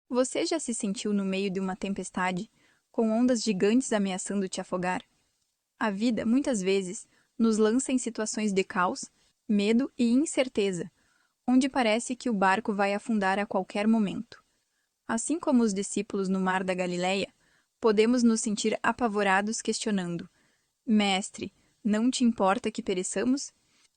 Você já se sentiu no meio de uma tempestade, com ondas gigantes ameaçando te afogar? A vida, muitas vezes, nos lança em situações de caos, medo e incerteza, onde parece que o barco vai afundar a qualquer momento. Assim como os discípulos no mar da Galileia, podemos nos sentir apavorados questionando: Mestre, não te importa que pereçamos?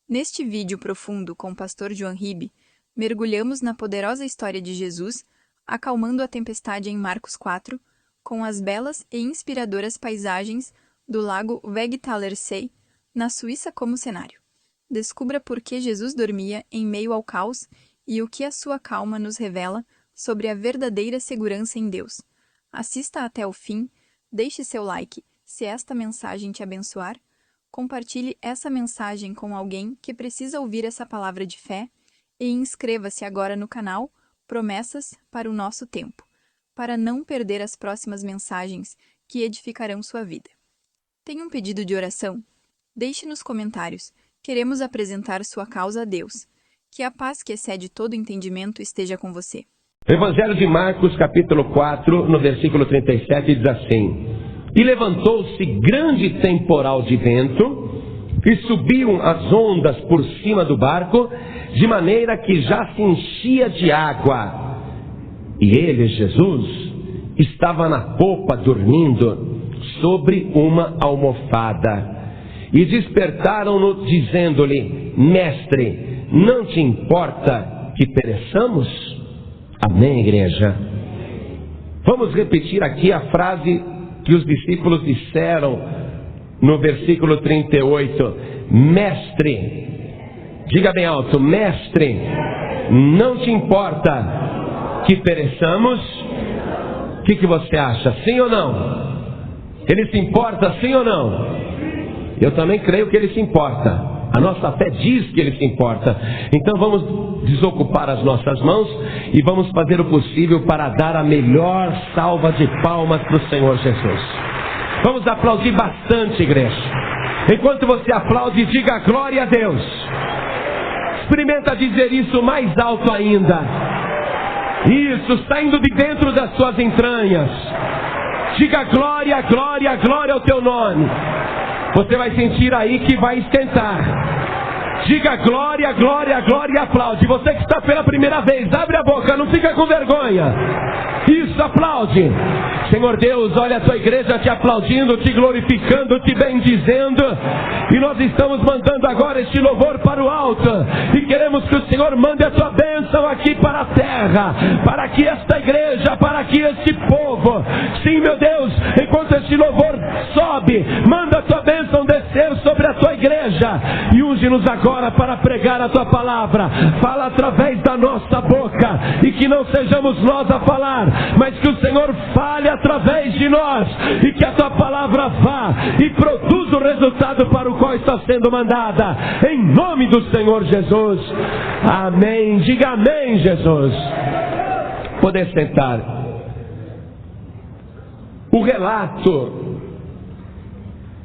Neste vídeo profundo com o pastor João Ribe, mergulhamos na poderosa história de Jesus, acalmando a tempestade em Marcos 4, com as belas e inspiradoras paisagens do lago Vegtalersee, na Suíça como cenário. Descubra por que Jesus dormia em meio ao caos e o que a sua calma nos revela sobre a verdadeira segurança em Deus. Assista até o fim, deixe seu like se esta mensagem te abençoar, compartilhe essa mensagem com alguém que precisa ouvir essa palavra de fé e inscreva-se agora no canal Promessas para o Nosso Tempo, para não perder as próximas mensagens que edificarão sua vida. Tem um pedido de oração? Deixe nos comentários. Queremos apresentar sua causa a Deus. Que a paz que excede todo entendimento esteja com você. Evangelho de Marcos, capítulo 4, no versículo 37, diz assim: E levantou-se grande temporal de vento, e subiam as ondas por cima do barco, de maneira que já se enchia de água. E ele, Jesus, estava na popa dormindo sobre uma almofada. E despertaram-no, dizendo-lhe: Mestre, não te importa que pereçamos? Amém, igreja? Vamos repetir aqui a frase que os discípulos disseram no versículo 38. Mestre, diga bem alto: Mestre, não te importa que pereçamos? O que você acha? Sim ou não? Ele se importa, sim ou não? Eu também creio que ele se importa. A nossa fé diz que ele se importa. Então vamos desocupar as nossas mãos e vamos fazer o possível para dar a melhor salva de palmas para o Senhor Jesus. Vamos aplaudir bastante, igreja. Enquanto você aplaude, diga glória a Deus. Experimenta dizer isso mais alto ainda. Isso, saindo de dentro das suas entranhas. Diga glória, glória, glória ao teu nome. Você vai sentir aí que vai esquentar. Diga glória, glória, glória e aplaude. Você que está pela primeira vez, abre a boca, não fica com vergonha. Isso, aplaude. Senhor Deus, olha a tua igreja te aplaudindo, te glorificando, te bendizendo. E nós estamos mandando agora este louvor para o alto. E queremos que o Senhor mande a tua bênção aqui para a terra, para que esta igreja, para que este povo. Sim, meu Deus, enquanto este louvor sobe, manda a tua bênção descer sobre a tua igreja. E unge-nos agora para pregar a tua palavra. Fala através da nossa boca. E que não sejamos nós a falar, mas que o Senhor fale através de nós, e que a tua palavra vá e produza o resultado para o qual está sendo mandada, em nome do Senhor Jesus. Amém. Diga amém, Jesus. Poder sentar. O relato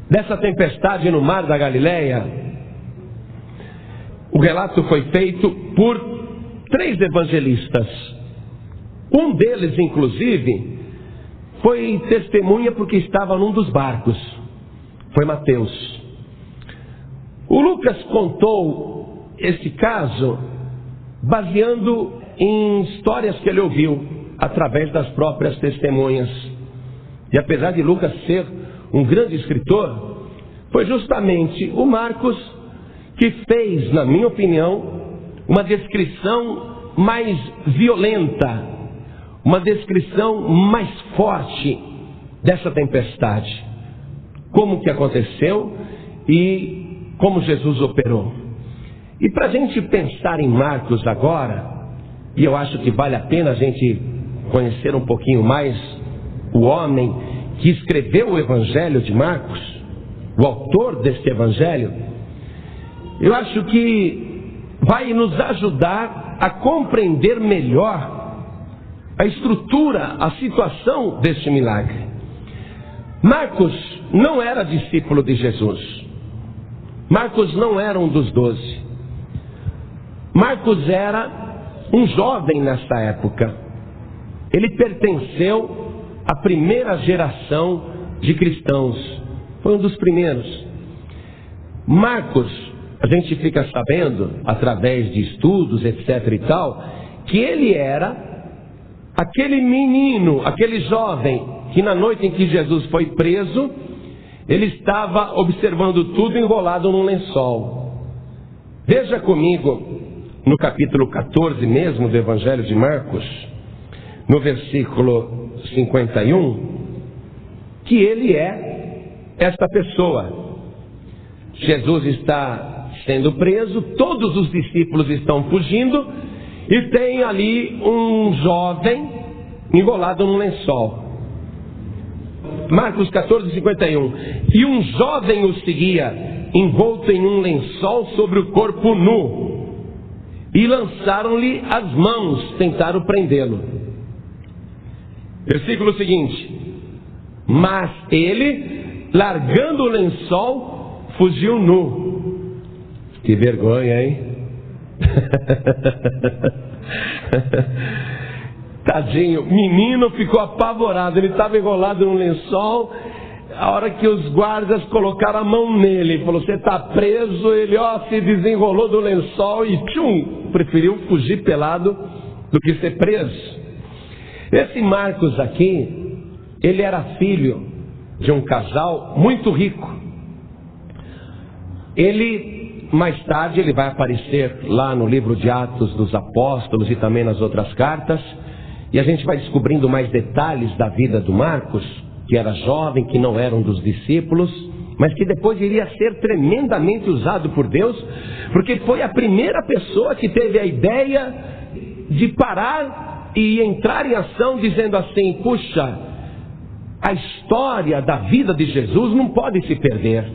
dessa tempestade no mar da Galileia, o relato foi feito por 3 evangelistas. Um deles, inclusive, foi testemunha porque estava num dos barcos. Foi Mateus. O Lucas contou esse caso baseando em histórias que ele ouviu através das próprias testemunhas. E apesar de Lucas ser um grande escritor, foi justamente o Marcos que fez, na minha opinião, uma descrição mais violenta, uma descrição mais forte dessa tempestade. Como que aconteceu e como Jesus operou. E para a gente pensar em Marcos agora, e eu acho que vale a pena a gente conhecer um pouquinho mais o homem que escreveu o Evangelho de Marcos, o autor deste Evangelho, eu acho que vai nos ajudar a compreender melhor a estrutura, a situação deste milagre. Marcos não era discípulo de Jesus. Marcos não era um dos 12. Marcos era um jovem nessa época. ele pertenceu à primeira geração de cristãos. Foi um dos primeiros. Marcos, a gente fica sabendo, através de estudos, etc. e tal, que ele era aquele menino, aquele jovem, que na noite em que Jesus foi preso, ele estava observando tudo enrolado num lençol. Veja comigo, no capítulo 14 mesmo do Evangelho de Marcos, no versículo 51, que ele é esta pessoa. Jesus está sendo preso, todos os discípulos estão fugindo, e tem ali um jovem enrolado num lençol. Marcos 14, 51. E um jovem o seguia, envolto em um lençol sobre o corpo nu. E lançaram-lhe as mãos, tentaram prendê-lo. Versículo seguinte. Mas ele, largando o lençol, fugiu nu. Que vergonha, hein? Tadinho, o menino ficou apavorado. Ele estava enrolado num lençol. A hora que os guardas colocaram a mão nele, falou: você está preso. Ele se desenrolou do lençol e preferiu fugir pelado do que ser preso. Esse Marcos aqui, ele era filho de um casal muito rico. Ele, mais tarde, ele vai aparecer lá no livro de Atos dos Apóstolos e também nas outras cartas. E a gente vai descobrindo mais detalhes da vida do Marcos, que era jovem, que não era um dos discípulos, mas que depois iria ser tremendamente usado por Deus, porque foi a primeira pessoa que teve a ideia de parar e entrar em ação, dizendo assim: puxa, a história da vida de Jesus não pode se perder.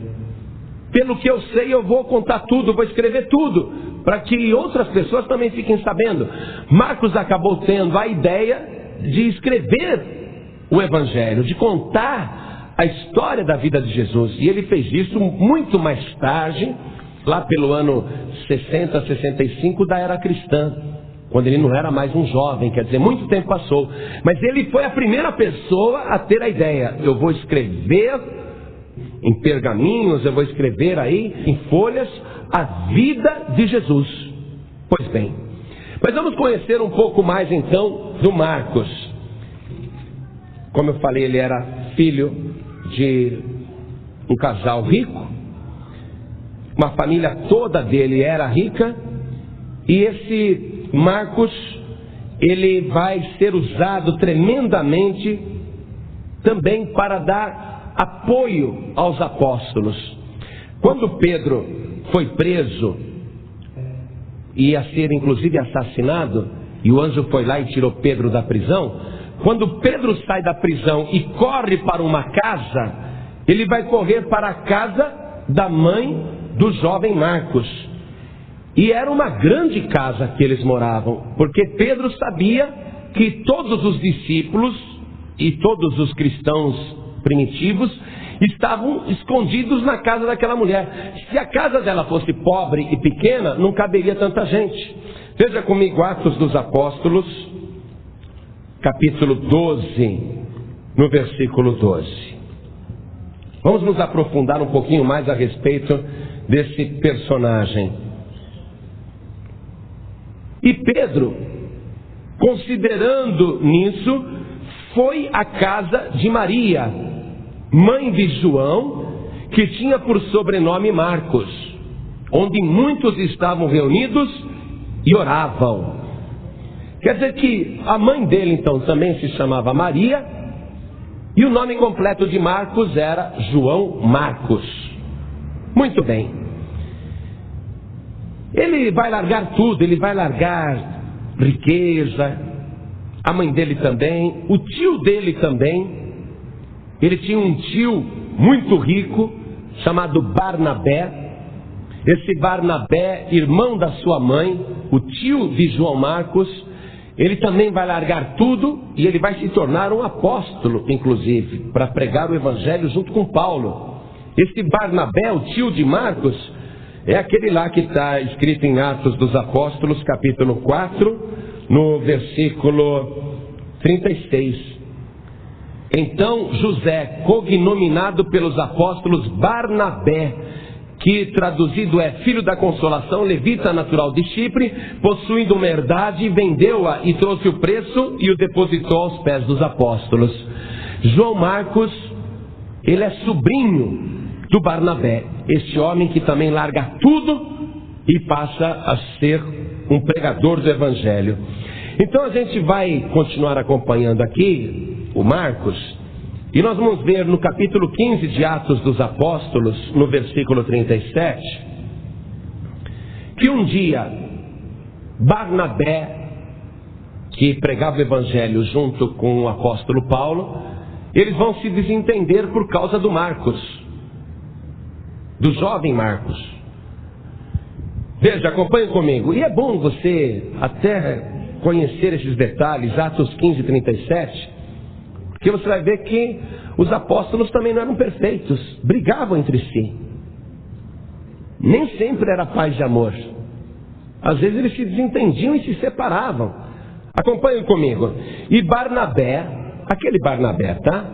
Pelo que eu sei, eu vou contar tudo, vou escrever tudo, para que outras pessoas também fiquem sabendo. Marcos acabou tendo a ideia de escrever o Evangelho, de contar a história da vida de Jesus. E ele fez isso muito mais tarde, lá pelo ano 60, 65 da era cristã, quando ele não era mais um jovem, quer dizer, muito tempo passou. Mas ele foi a primeira pessoa a ter a ideia: eu vou escrever em pergaminhos, eu vou escrever aí em folhas a vida de Jesus. Pois bem, mas vamos conhecer um pouco mais então do Marcos. Como eu falei, ele era filho de um casal rico, uma família toda dele era rica, e esse Marcos, ele vai ser usado tremendamente também para dar apoio aos apóstolos. Quando Pedro foi preso, ia ser inclusive assassinado, e o anjo foi lá e tirou Pedro da prisão. Quando Pedro sai da prisão e corre para uma casa, ele vai correr para a casa da mãe do jovem Marcos. E era uma grande casa que eles moravam, porque Pedro sabia que todos os discípulos e todos os cristãos primitivos estavam escondidos na casa daquela mulher. Se a casa dela fosse pobre e pequena, não caberia tanta gente. Veja comigo Atos dos Apóstolos, capítulo 12, no versículo 12. Vamos nos aprofundar um pouquinho mais a respeito desse personagem. E Pedro, considerando nisso, foi à casa de Maria, mãe de João, que tinha por sobrenome Marcos, onde muitos estavam reunidos e oravam. Quer dizer que a mãe dele então também se chamava Maria, e o nome completo de Marcos era João Marcos. Muito bem. Ele vai largar tudo, ele vai largar riqueza, a mãe dele também, o tio dele também. Ele tinha um tio muito rico, chamado Barnabé. Esse Barnabé, irmão da sua mãe, o tio de João Marcos, ele também vai largar tudo e ele vai se tornar um apóstolo, inclusive, para pregar o Evangelho junto com Paulo. Esse Barnabé, o tio de Marcos, é aquele lá que está escrito em Atos dos Apóstolos, capítulo 4, no versículo 36. Então José, cognominado pelos apóstolos Barnabé, que traduzido é filho da consolação, levita natural de Chipre, possuindo uma herdade, vendeu-a e trouxe o preço e o depositou aos pés dos apóstolos. João Marcos, ele é sobrinho do Barnabé, este homem que também larga tudo e passa a ser um pregador do Evangelho. Então a gente vai continuar acompanhando aqui o Marcos, e nós vamos ver no capítulo 15 de Atos dos Apóstolos, no versículo 37, que um dia Barnabé, que pregava o Evangelho junto com o apóstolo Paulo, eles vão se desentender por causa do Marcos, do jovem Marcos. Veja, acompanhe comigo. E é bom você até conhecer esses detalhes, Atos 15, 37, porque você vai ver que os apóstolos também não eram perfeitos, brigavam entre si. Nem sempre era paz e amor. Às vezes eles se desentendiam e se separavam. Acompanhe comigo. E Barnabé, aquele Barnabé, tá?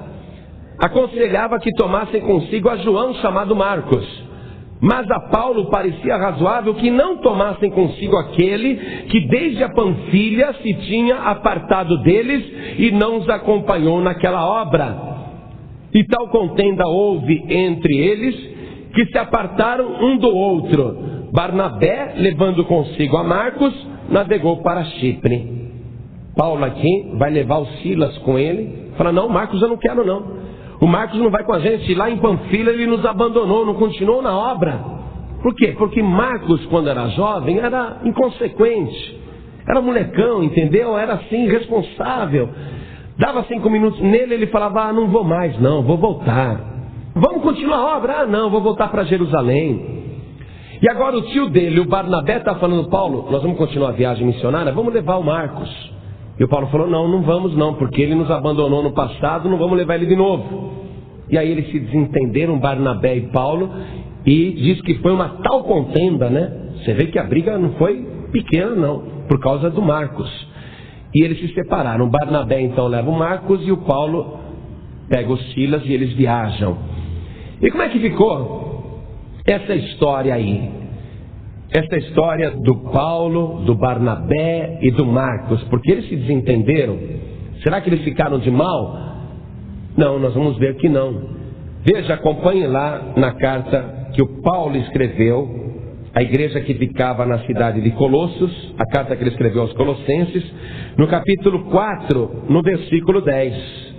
Aconselhava que tomassem consigo a João chamado Marcos. Mas a Paulo parecia razoável que não tomassem consigo aquele que desde a Panfilha se tinha apartado deles e não os acompanhou naquela obra. E tal contenda houve entre eles, que se apartaram um do outro. Barnabé, levando consigo a Marcos, navegou para Chipre. Paulo aqui vai levar o Silas com ele. Fala, não, Marcos eu não quero não. O Marcos não vai com a gente. Lá em Panfilha ele nos abandonou, não continuou na obra. Por quê? Porque Marcos, quando era jovem, era inconsequente. Era molecão, entendeu? Era assim, irresponsável. Dava 5 minutos nele, ele falava, não vou mais não, vou voltar. Vamos continuar a obra? Não, vou voltar para Jerusalém. E agora o tio dele, o Barnabé, está falando, Paulo, nós vamos continuar a viagem missionária, vamos levar o Marcos. E o Paulo falou, não vamos não, porque ele nos abandonou no passado, não vamos levar ele de novo. E aí eles se desentenderam, Barnabé e Paulo, e diz que foi uma tal contenda, né? Você vê que a briga não foi pequena não, por causa do Marcos. E eles se separaram. O Barnabé então leva o Marcos e o Paulo pega o Silas e eles viajam. E como é que ficou essa história aí? Essa história do Paulo, do Barnabé e do Marcos, porque eles se desentenderam. Será que eles ficaram de mal? Não, nós vamos ver que não. Veja, acompanhe lá na carta que o Paulo escreveu à igreja que ficava na cidade de Colossos, a carta que ele escreveu aos Colossenses, no capítulo 4, no versículo 10.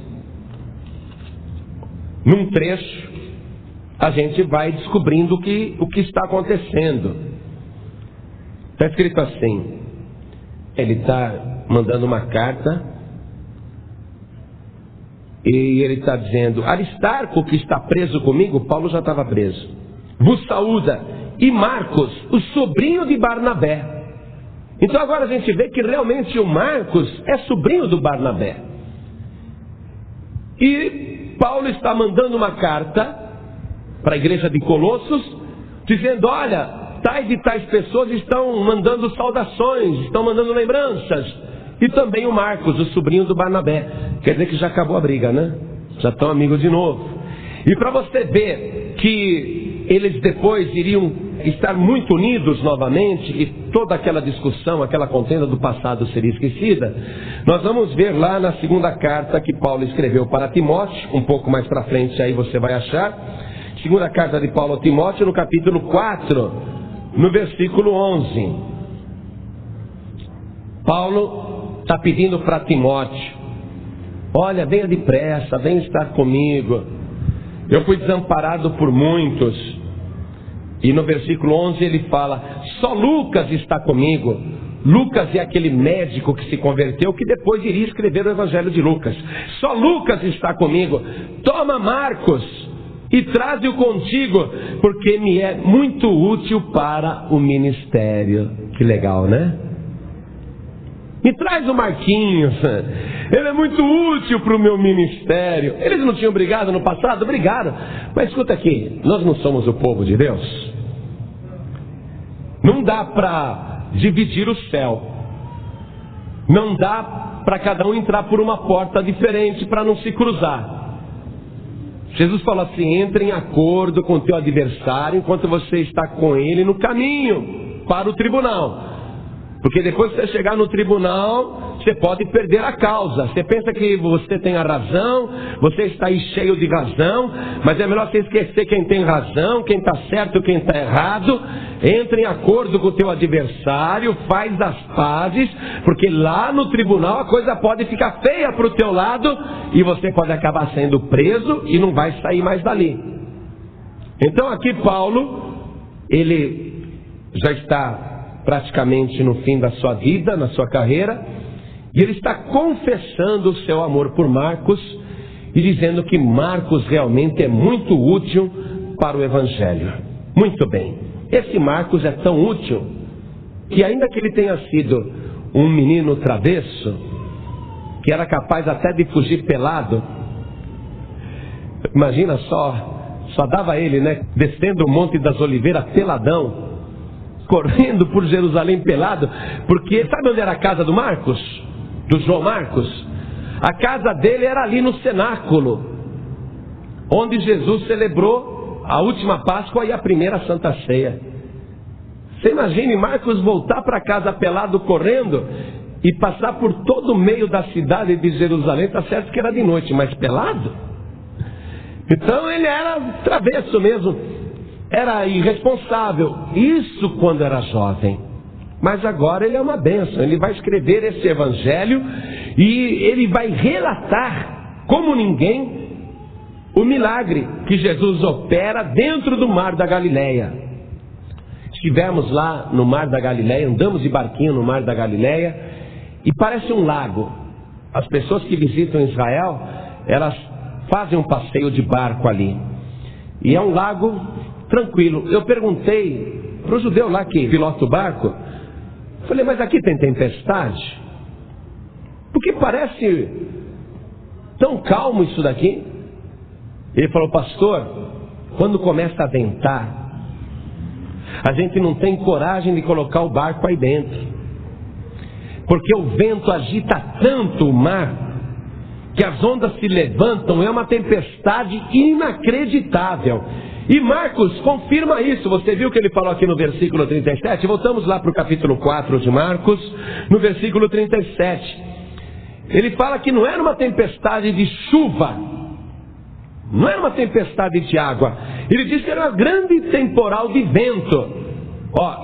Num trecho, a gente vai descobrindo o que está acontecendo. Está escrito assim, ele está mandando uma carta e ele está dizendo, Aristarco, que está preso comigo, Paulo já estava preso, vos saúda, e Marcos, o sobrinho de Barnabé. Então agora a gente vê que realmente o Marcos é sobrinho do Barnabé. E Paulo está mandando uma carta para a igreja de Colossos, dizendo, olha, tais e tais pessoas estão mandando saudações, estão mandando lembranças. E também o Marcos, o sobrinho do Barnabé. Quer dizer que já acabou a briga, né? Já estão amigos de novo. E para você ver que eles depois iriam estar muito unidos novamente e toda aquela discussão, aquela contenda do passado seria esquecida, nós vamos ver lá na segunda carta que Paulo escreveu para Timóteo, um pouco mais para frente aí você vai achar. Segunda carta de Paulo a Timóteo, no capítulo 4, no versículo 11. Paulo está pedindo para Timóteo, olha, venha depressa, venha estar comigo. Eu fui desamparado por muitos. E no versículo 11 ele fala, só Lucas está comigo. Lucas é aquele médico que se converteu, que depois iria escrever o Evangelho de Lucas. Só Lucas está comigo. Toma Marcos e traze-o contigo, porque me é muito útil para o ministério. Que legal, né? Me traz o Marquinhos, ele é muito útil para o meu ministério. Eles não tinham brigado no passado? Brigaram. Mas escuta aqui, nós não somos o povo de Deus. Não dá para dividir o céu. Não dá para cada um entrar por uma porta diferente para não se cruzar. Jesus falou assim: entre em acordo com o teu adversário enquanto você está com ele no caminho para o tribunal. Porque depois que você chegar no tribunal, você pode perder a causa. Você pensa que você tem a razão, você está aí cheio de razão, mas é melhor você esquecer quem tem razão, quem está certo, quem está errado. Entre em acordo com o teu adversário, faz as pazes, porque lá no tribunal a coisa pode ficar feia para o teu lado e você pode acabar sendo preso e não vai sair mais dali. Então aqui Paulo, ele já está praticamente no fim da sua vida, na sua carreira, e ele está confessando o seu amor por Marcos e dizendo que Marcos realmente é muito útil para o Evangelho. Muito bem, esse Marcos é tão útil que, ainda que ele tenha sido um menino travesso, que era capaz até de fugir pelado, imagina só dava ele, né, descendo o Monte das Oliveiras peladão, correndo por Jerusalém pelado, porque sabe onde era a casa do Marcos? Do João Marcos? A casa dele era ali no cenáculo, onde Jesus celebrou a última Páscoa e a primeira Santa Ceia. Você imagine Marcos voltar para casa pelado, correndo, e passar por todo o meio da cidade de Jerusalém. Está certo que era de noite, mas pelado? Então ele era travesso mesmo. Era irresponsável, isso quando era jovem. Mas agora ele é uma bênção. Ele vai escrever esse evangelho e ele vai relatar como ninguém o milagre que Jesus opera dentro do Mar da Galileia. Estivemos lá no Mar da Galileia, andamos de barquinho no Mar da Galileia e parece um lago. As pessoas que visitam Israel, elas fazem um passeio de barco ali. E é um lago tranquilo. Eu perguntei para o judeu lá que pilota o barco, falei, mas aqui tem tempestade? Porque parece tão calmo isso daqui. Ele falou, pastor, quando começa a ventar, a gente não tem coragem de colocar o barco aí dentro, porque o vento agita tanto o mar, que as ondas se levantam, é uma tempestade inacreditável. E Marcos confirma isso. Você viu o que ele falou aqui no versículo 37? Voltamos lá para o capítulo 4 de Marcos, no versículo 37. Ele fala que não era uma tempestade de chuva, não era uma tempestade de água. Ele diz que era uma grande temporal de vento.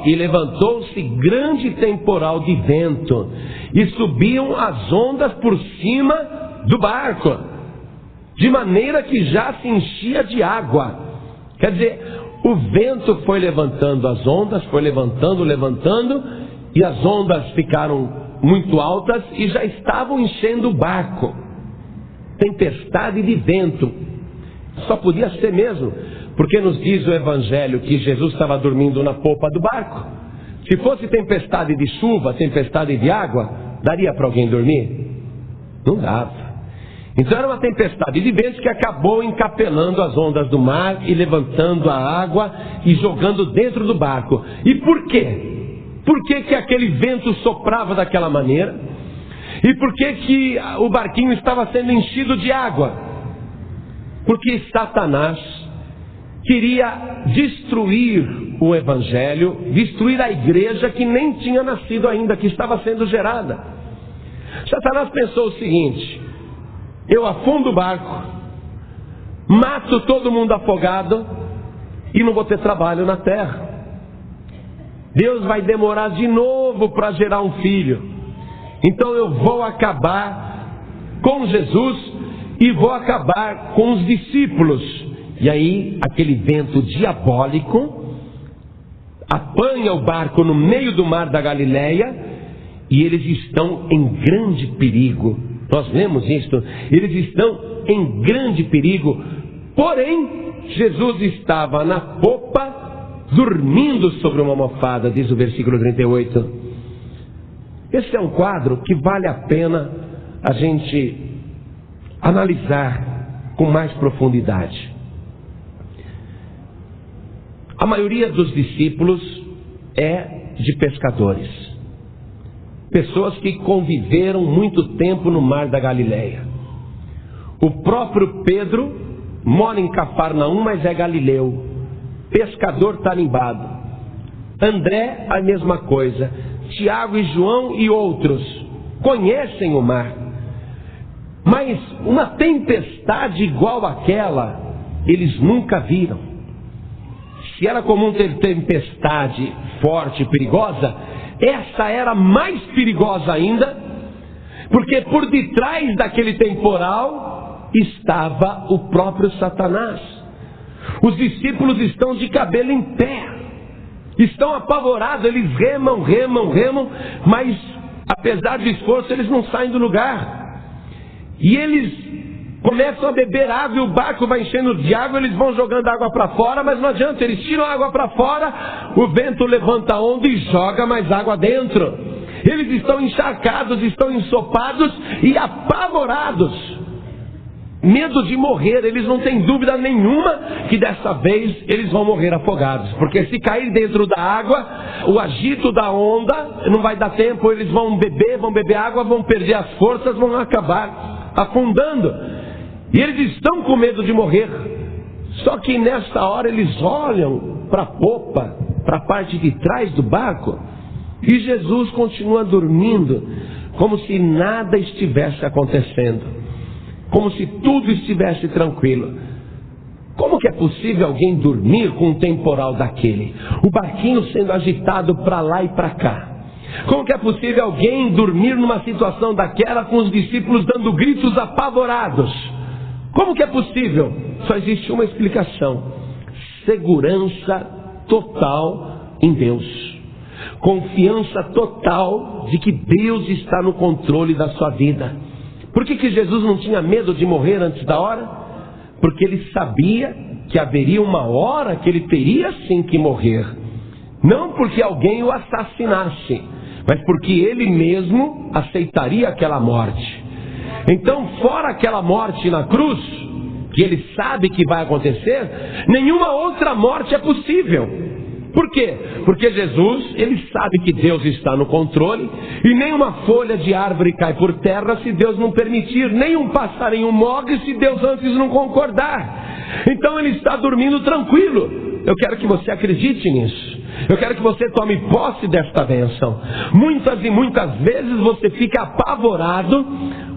E levantou-se grande temporal de vento, e subiam as ondas por cima do barco, de maneira que já se enchia de água. Quer dizer, o vento foi levantando as ondas, foi levantando, e as ondas ficaram muito altas e já estavam enchendo o barco. Tempestade de vento. Só podia ser mesmo, porque nos diz o Evangelho que Jesus estava dormindo na popa do barco. Se fosse tempestade de chuva, tempestade de água, daria para alguém dormir? Não dava. Então era uma tempestade de vento que acabou encapelando as ondas do mar e levantando a água e jogando dentro do barco. E por quê? Por que aquele vento soprava daquela maneira? E por que o barquinho estava sendo enchido de água? Porque Satanás queria destruir o Evangelho, destruir a igreja que nem tinha nascido ainda, que estava sendo gerada. Satanás pensou o seguinte: eu afundo o barco, mato todo mundo afogado e não vou ter trabalho na terra. Deus vai demorar de novo para gerar um filho. Então eu vou acabar com Jesus e vou acabar com os discípulos. E aí aquele vento diabólico apanha o barco no meio do Mar da Galileia e eles estão em grande perigo. Nós lemos isso. Eles estão em grande perigo. Porém, Jesus estava na popa, dormindo sobre uma almofada, diz o versículo 38. Esse é um quadro que vale a pena a gente analisar com mais profundidade. A maioria dos discípulos é de pescadores. pessoas que conviveram muito tempo no mar da Galileia. O próprio Pedro mora em Cafarnaum, mas é galileu, pescador tarimbado. André, a mesma coisa. Tiago e João e outros conhecem o mar. Mas uma tempestade igual àquela, eles nunca viram. Se era comum ter tempestade forte e perigosa, essa era mais perigosa ainda, porque por detrás daquele temporal estava o próprio Satanás. Os discípulos estão de cabelo em pé, estão apavorados, eles remam, mas apesar do esforço eles não saem do lugar. E eles começam a beber água e o barco vai enchendo de água, eles vão jogando água para fora, mas não adianta, eles tiram a água para fora, o vento levanta a onda e joga mais água dentro. Eles estão encharcados, estão ensopados e apavorados. Medo de morrer, eles não têm dúvida nenhuma que dessa vez eles vão morrer afogados, porque se cair dentro da água, o agito da onda não vai dar tempo, eles vão beber água, vão perder as forças, vão acabar afundando, e eles estão com medo de morrer. Só que nessa hora eles olham para a popa, para a parte de trás do barco, e Jesus continua dormindo, como se nada estivesse acontecendo, como se tudo estivesse tranquilo. Como que é possível alguém dormir com um temporal daquele? O barquinho sendo agitado para lá e para cá. Como que é possível alguém dormir numa situação daquela com os discípulos dando gritos apavorados? Como que é possível? Só existe uma explicação: segurança total em Deus. Confiança total de que Deus está no controle da sua vida. Por que Jesus não tinha medo de morrer antes da hora? Porque ele sabia que haveria uma hora que ele teria sim que morrer. Não porque alguém o assassinasse, mas porque ele mesmo aceitaria aquela morte. Então, fora aquela morte na cruz, que ele sabe que vai acontecer, nenhuma outra morte é possível. Por quê? Porque Jesus, ele sabe que Deus está no controle, e nenhuma folha de árvore cai por terra se Deus não permitir, nem um passarinho morre se Deus antes não concordar. Então ele está dormindo tranquilo. Eu quero que você acredite nisso. Eu quero que você tome posse desta bênção. Muitas e muitas vezes você fica apavorado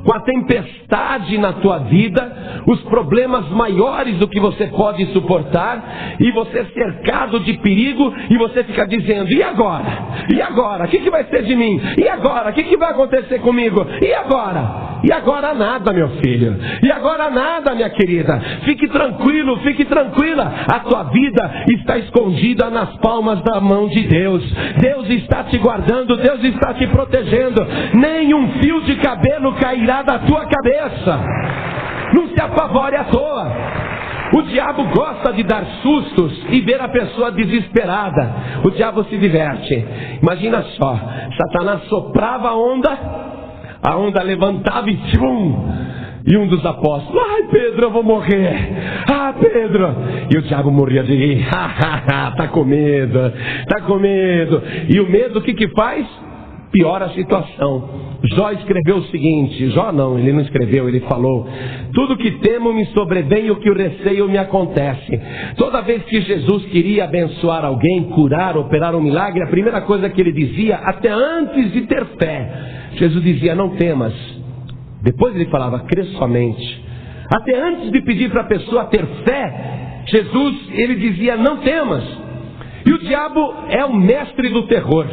com a tempestade na tua vida, os problemas maiores do que você pode suportar, e você é cercado de perigo, e você fica dizendo: e agora? E agora? O que vai ser de mim? E agora? O que vai acontecer comigo? E agora? E agora nada, meu filho. E agora nada, minha querida. Fique tranquilo, fique tranquila. A tua vida está escondida nas palmas da mão de Deus. Deus está te guardando, Deus está te protegendo. Nenhum fio de cabelo cairá da tua cabeça. Não se apavore à toa. O diabo gosta de dar sustos e ver a pessoa desesperada. O diabo se diverte. Imagina só, Satanás soprava a onda levantava e tchum! E um dos apóstolos: ai Pedro, eu vou morrer. Ah Pedro. E o diabo morria de rir. Tá com medo, tá com medo. E o medo o que faz? Piora a situação. Jó escreveu o seguinte, Jó não, ele não escreveu, ele falou: tudo que temo me sobrevém, o que o receio me acontece. Toda vez que Jesus queria abençoar alguém, curar, operar um milagre, a primeira coisa que ele dizia, até antes de ter fé, Jesus dizia: não temas. Depois ele falava: crê somente. Até antes de pedir para a pessoa ter fé, Jesus, ele dizia: não temas. E o diabo é o mestre do terror.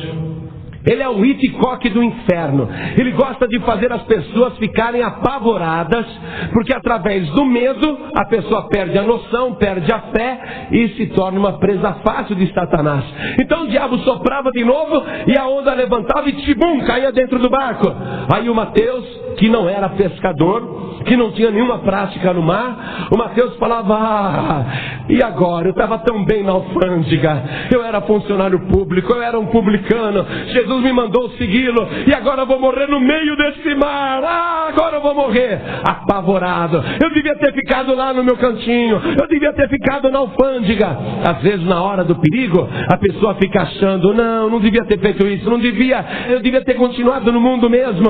Ele é o Hitchcock do inferno. Ele gosta de fazer as pessoas ficarem apavoradas, porque através do medo a pessoa perde a noção, perde a fé e se torna uma presa fácil de Satanás. Então o diabo soprava de novo e a onda levantava e tibum, caía dentro do barco. Aí o Mateus que não era pescador, que não tinha nenhuma prática no mar, o Mateus falava: e agora? Eu estava tão bem na alfândega, eu era funcionário público, eu era um publicano, Jesus me mandou segui-lo, e agora eu vou morrer no meio desse mar. Agora eu vou morrer. Apavorado. Eu devia ter ficado lá no meu cantinho, eu devia ter ficado na alfândega. Às vezes, na hora do perigo, a pessoa fica achando: não devia ter feito isso, eu devia ter continuado no mundo mesmo.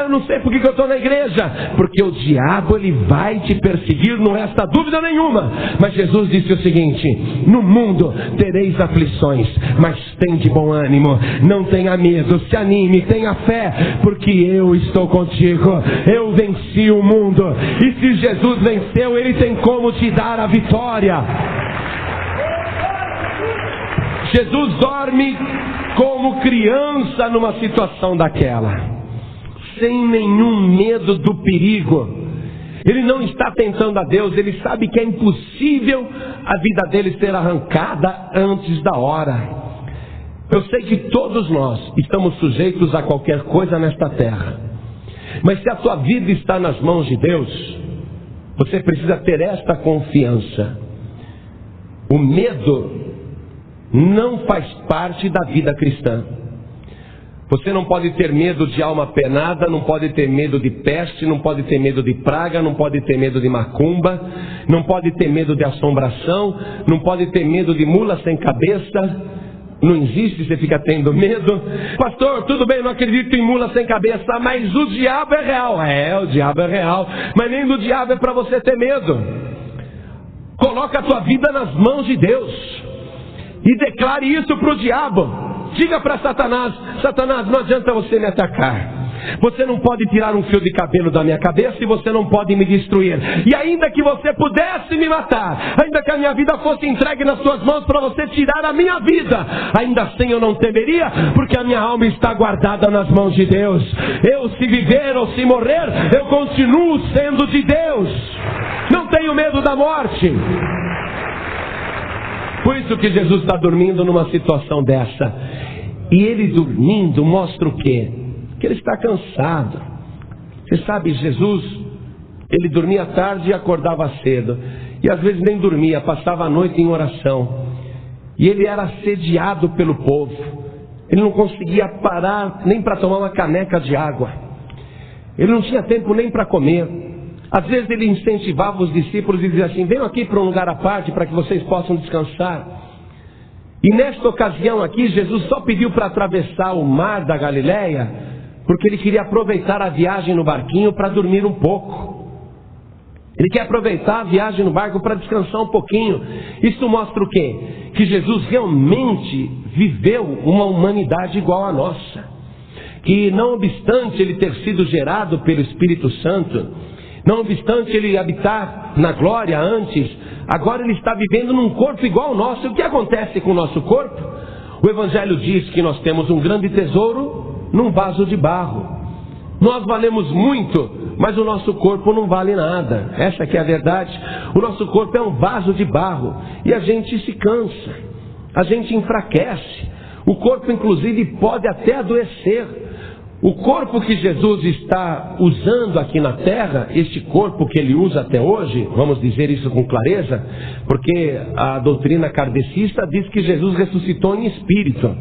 Eu não sei por que eu estou na igreja. Porque o diabo, ele vai te perseguir, não resta dúvida nenhuma. Mas Jesus disse o seguinte: no mundo tereis aflições, mas tem de bom ânimo, não tenha medo, se anime, tenha fé, porque eu estou contigo, eu venci o mundo. E se Jesus venceu, Ele tem como te dar a vitória. Jesus dorme como criança numa situação daquela, sem nenhum medo do perigo. Ele não está tentando a Deus, ele sabe que é impossível a vida dele ser arrancada antes da hora. Eu sei que todos nós estamos sujeitos a qualquer coisa nesta terra, mas se a tua vida está nas mãos de Deus, você precisa ter esta confiança. O medo não faz parte da vida cristã. Você não pode ter medo de alma penada, não pode ter medo de peste, não pode ter medo de praga, não pode ter medo de macumba, não pode ter medo de assombração, não pode ter medo de mula sem cabeça. Não existe, você fica tendo medo. Pastor, tudo bem, não acredito em mula sem cabeça, mas o diabo é real. O diabo é real, mas nem do diabo é para você ter medo. Coloca a tua vida nas mãos de Deus e declare isso para o diabo. Diga para Satanás: Satanás, não adianta você me atacar. Você não pode tirar um fio de cabelo da minha cabeça e você não pode me destruir. E ainda que você pudesse me matar, ainda que a minha vida fosse entregue nas suas mãos para você tirar a minha vida, ainda assim eu não temeria, porque a minha alma está guardada nas mãos de Deus. Eu, se viver ou se morrer, eu continuo sendo de Deus. Não tenho medo da morte. Por isso que Jesus está dormindo numa situação dessa. E ele dormindo mostra o quê? Que ele está cansado. Você sabe, Jesus, ele dormia tarde e acordava cedo. E às vezes nem dormia, passava a noite em oração. E ele era assediado pelo povo. Ele não conseguia parar nem para tomar uma caneca de água. Ele não tinha tempo nem para comer. Às vezes ele incentivava os discípulos e dizia assim: venham aqui para um lugar à parte para que vocês possam descansar. E nesta ocasião aqui, Jesus só pediu para atravessar o mar da Galileia, porque ele queria aproveitar a viagem no barquinho para dormir um pouco. Ele quer aproveitar a viagem no barco para descansar um pouquinho. Isso mostra o quê? Que Jesus realmente viveu uma humanidade igual à nossa. Que não obstante ele ter sido gerado pelo Espírito Santo, não obstante ele habitar na glória antes, agora ele está vivendo num corpo igual ao nosso. E o que acontece com o nosso corpo? O Evangelho diz que nós temos um grande tesouro num vaso de barro. Nós valemos muito, mas o nosso corpo não vale nada. Essa que é a verdade. O nosso corpo é um vaso de barro e a gente se cansa, a gente enfraquece. O corpo inclusive pode até adoecer. O corpo que Jesus está usando aqui na terra, este corpo que ele usa até hoje, vamos dizer isso com clareza, porque a doutrina kardecista diz que Jesus ressuscitou em espírito.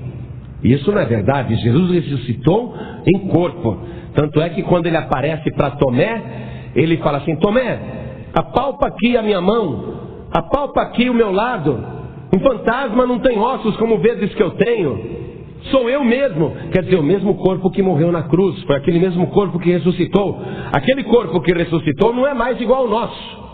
Isso não é verdade. Jesus ressuscitou em corpo. Tanto é que quando ele aparece para Tomé, ele fala assim: Tomé, apalpa aqui a minha mão, apalpa aqui o meu lado. Um fantasma não tem ossos como vedes que eu tenho. Sou eu mesmo. Quer dizer, o mesmo corpo que morreu na cruz, foi aquele mesmo corpo que ressuscitou. Aquele corpo que ressuscitou não é mais igual ao nosso.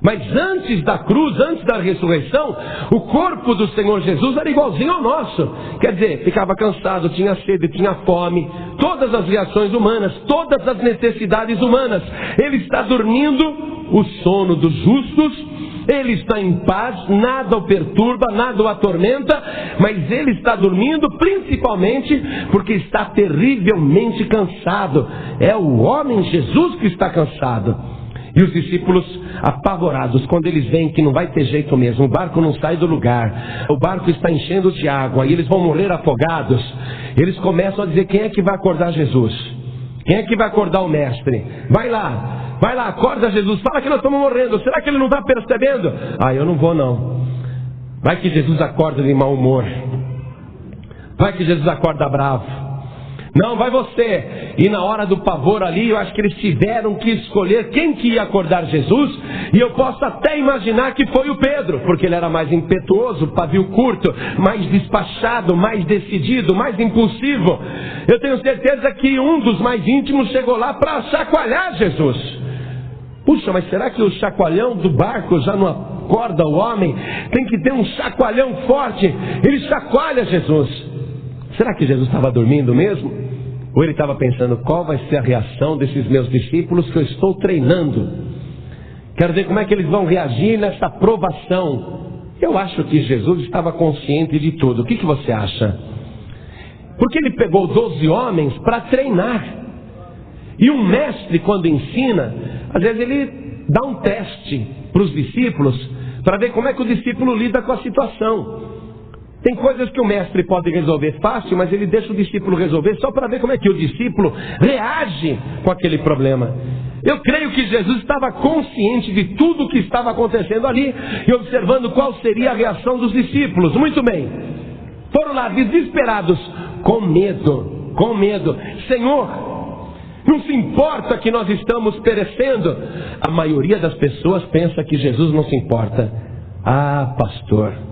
Mas antes da cruz, antes da ressurreição, o corpo do Senhor Jesus era igualzinho ao nosso. Quer dizer, ficava cansado, tinha sede, tinha fome, todas as reações humanas, todas as necessidades humanas. Ele está dormindo o sono dos justos, ele está em paz, nada o perturba, nada o atormenta, mas ele está dormindo principalmente porque está terrivelmente cansado. É o homem Jesus que está cansado. E os discípulos apavorados, quando eles veem que não vai ter jeito mesmo, o barco não sai do lugar, o barco está enchendo de água e eles vão morrer afogados, eles começam a dizer: quem é que vai acordar Jesus? Quem é que vai acordar o mestre? Vai lá, acorda Jesus, fala que nós estamos morrendo. Será que ele não está percebendo? Eu não vou não. Vai que Jesus acorda de mau humor. Vai que Jesus acorda bravo. Não, vai você. E na hora do pavor ali, eu acho que eles tiveram que escolher quem que ia acordar Jesus. E eu posso até imaginar que foi o Pedro, porque ele era mais impetuoso, pavio curto, mais despachado, mais decidido, mais impulsivo. Eu tenho certeza que um dos mais íntimos chegou lá para chacoalhar Jesus. Puxa, mas será que o chacoalhão do barco já não acorda o homem? Tem que ter um chacoalhão forte. Ele chacoalha Jesus. Será que Jesus estava dormindo mesmo? Ou ele estava pensando, qual vai ser a reação desses meus discípulos que eu estou treinando? Quero ver como é que eles vão reagir nessa provação. Eu acho que Jesus estava consciente de tudo. O que você acha? Porque ele pegou 12 homens para treinar. E um mestre, quando ensina, às vezes ele dá um teste para os discípulos, para ver como é que o discípulo lida com a situação. Tem coisas que o mestre pode resolver fácil, mas ele deixa o discípulo resolver só para ver como é que o discípulo reage com aquele problema. Eu creio que Jesus estava consciente de tudo o que estava acontecendo ali e observando qual seria a reação dos discípulos. Muito bem, foram lá desesperados, com medo. Senhor, não se importa que nós estamos perecendo? A maioria das pessoas pensa que Jesus não se importa. Pastor,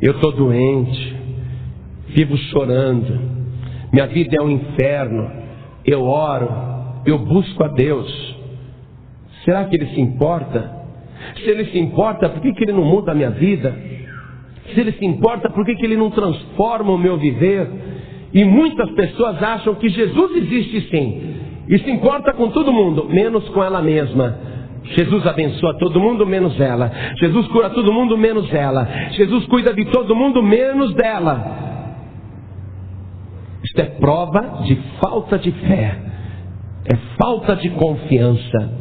eu estou doente, vivo chorando, minha vida é um inferno, eu oro, eu busco a Deus. Será que ele se importa? Se ele se importa, por que ele não muda a minha vida? Se ele se importa, por que ele não transforma o meu viver? E muitas pessoas acham que Jesus existe sim, e se importa com todo mundo, menos com ela mesma. Jesus abençoa todo mundo menos ela. Jesus cura todo mundo menos ela. Jesus cuida de todo mundo menos dela. Isto é prova de falta de fé. É falta de confiança.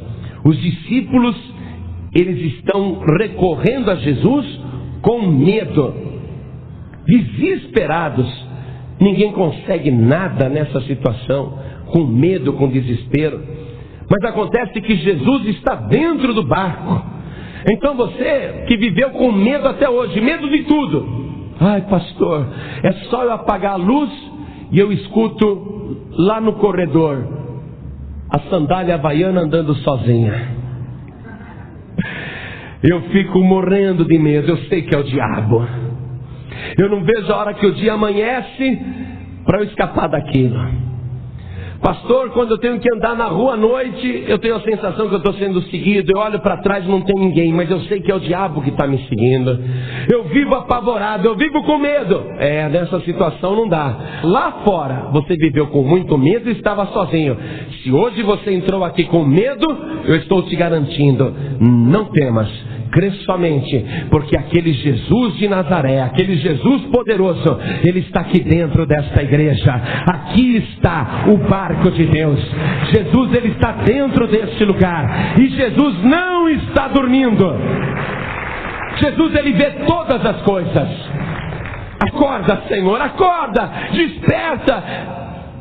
Os discípulos, eles estão recorrendo a Jesus com medo, desesperados. Ninguém consegue nada nessa situação, com medo, com desespero. Mas acontece que Jesus está dentro do barco. Então você que viveu com medo até hoje, medo de tudo. Pastor, é só eu apagar a luz e eu escuto lá no corredor a sandália havaiana andando sozinha. Eu fico morrendo de medo, eu sei que é o diabo. Eu não vejo a hora que o dia amanhece para eu escapar daquilo. Pastor, quando eu tenho que andar na rua à noite, eu tenho a sensação que eu estou sendo seguido. Eu olho para trás e não tem ninguém, mas eu sei que é o diabo que está me seguindo. Eu vivo apavorado, eu vivo com medo. Nessa situação não dá. Lá fora, você viveu com muito medo e estava sozinho. Se hoje você entrou aqui com medo, eu estou te garantindo, não temas. Crê somente, porque aquele Jesus de Nazaré, aquele Jesus poderoso, ele está aqui dentro desta igreja. Aqui está o barco de Deus. Jesus, ele está dentro deste lugar. E Jesus não está dormindo. Jesus, ele vê todas as coisas. Acorda, Senhor, acorda, desperta.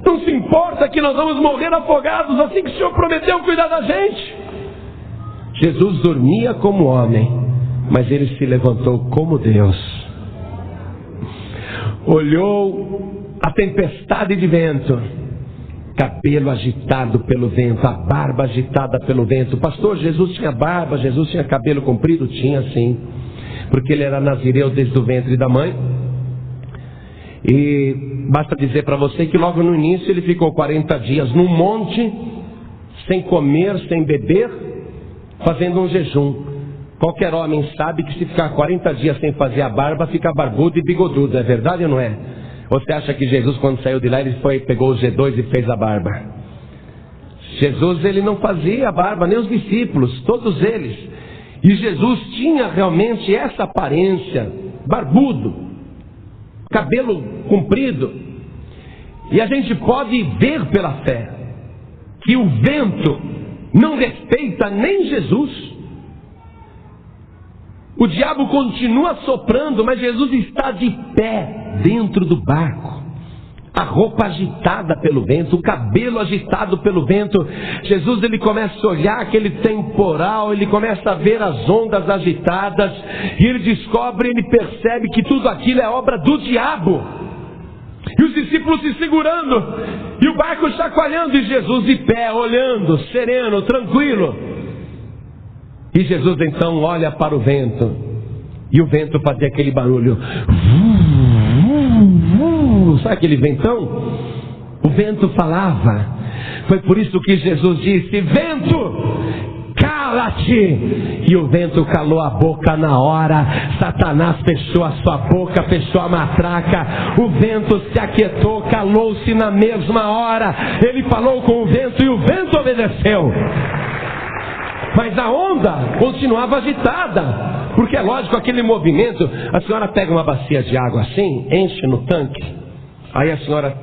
Não se importa que nós vamos morrer afogados assim que o Senhor prometeu cuidar da gente. Jesus dormia como homem, mas ele se levantou como Deus. Olhou a tempestade de vento, cabelo agitado pelo vento, a barba agitada pelo vento. Pastor, Jesus tinha barba, Jesus tinha cabelo comprido? Tinha sim, porque ele era nazireu desde o ventre da mãe. E basta dizer para você que logo no início ele ficou 40 dias num monte, sem comer, sem beber, fazendo um jejum. Qualquer homem sabe que se ficar 40 dias sem fazer a barba, fica barbudo e bigodudo. É verdade ou não é? Você acha que Jesus, quando saiu de lá, ele pegou o G2 e fez a barba? Jesus, ele não fazia a barba, nem os discípulos, todos eles. E Jesus tinha realmente essa aparência, barbudo, cabelo comprido. E a gente pode ver pela fé que o vento não respeita nem Jesus. O diabo continua soprando, mas Jesus está de pé dentro do barco. a roupa agitada pelo vento, o cabelo agitado pelo vento. Jesus, ele começa a olhar aquele temporal, ele começa a ver as ondas agitadas, e ele descobre, ele percebe que tudo aquilo é obra do diabo. E os discípulos se segurando, e o barco chacoalhando, e Jesus de pé, olhando, sereno, tranquilo. E Jesus então olha para o vento, e o vento fazia aquele barulho. Sabe aquele ventão? O vento falava. Foi por isso que Jesus disse: vento, cala-te! E o vento calou a boca na hora. Satanás fechou a sua boca, fechou a matraca. O vento se aquietou, calou-se na mesma hora. Ele falou com o vento e o vento obedeceu. Mas a onda continuava agitada, porque é lógico, aquele movimento. A senhora pega uma bacia de água assim, enche no tanque, aí a senhora,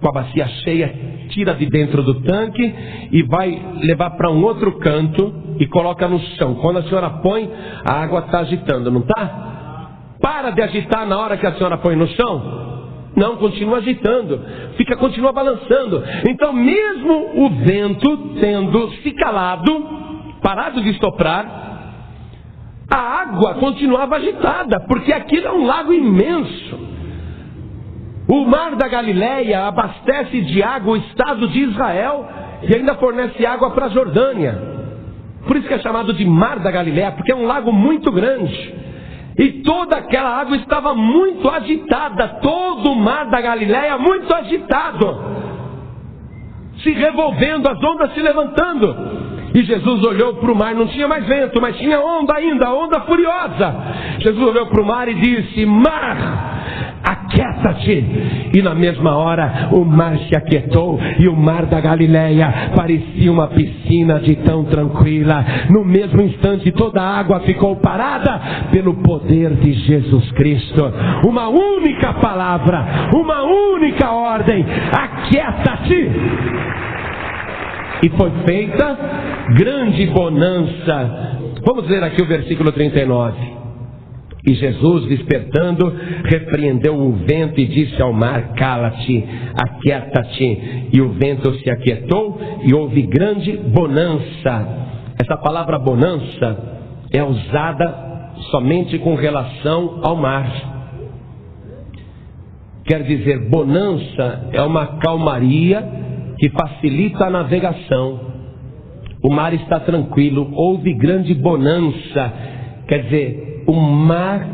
com a bacia cheia, tira de dentro do tanque e vai levar para um outro canto e coloca no chão. Quando a senhora põe, a água está agitando, não está? Para de agitar na hora que a senhora põe no chão? Não, continua agitando, continua balançando. Então, mesmo o vento tendo se calado, parado de soprar, a água continuava agitada, porque aquilo é um lago imenso. O mar da Galileia abastece de água o estado de Israel e ainda fornece água para a Jordânia. Por isso que é chamado de mar da Galileia, porque é um lago muito grande. E toda aquela água estava muito agitada, todo o mar da Galileia muito agitado, se revolvendo, as ondas se levantando. E Jesus olhou para o mar, não tinha mais vento, mas tinha onda ainda, onda furiosa. Jesus olhou para o mar e disse: mar, aquieta-te. E na mesma hora o mar se aquietou, e o mar da Galileia parecia uma piscina de tão tranquila. No mesmo instante toda a água ficou parada pelo poder de Jesus Cristo. Uma única palavra, uma única ordem: aquieta-te. E foi feita grande bonança. Vamos ler aqui o versículo 39. E Jesus, despertando, repreendeu o vento e disse ao mar: cala-te, aquieta-te. E o vento se aquietou e houve grande bonança. Essa palavra bonança é usada somente com relação ao mar. Quer dizer, bonança é uma calmaria que facilita a navegação. O mar está tranquilo, houve grande bonança. Quer dizer, o mar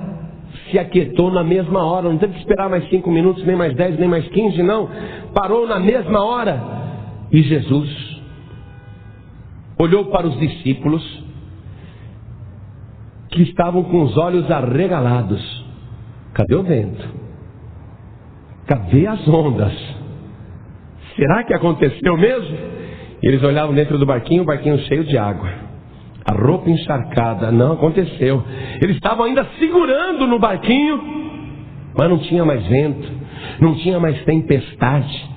se aquietou na mesma hora. Não teve que esperar mais 5 minutos, nem mais 10, nem mais 15, não. Parou na mesma hora. E Jesus olhou para os discípulos, que estavam com os olhos arregalados. Cadê o vento? Cadê as ondas? Será que aconteceu mesmo? E eles olhavam dentro do barquinho, o barquinho cheio de água, a roupa encharcada. Não aconteceu. Eles estavam ainda segurando no barquinho, mas não tinha mais vento, não tinha mais tempestade.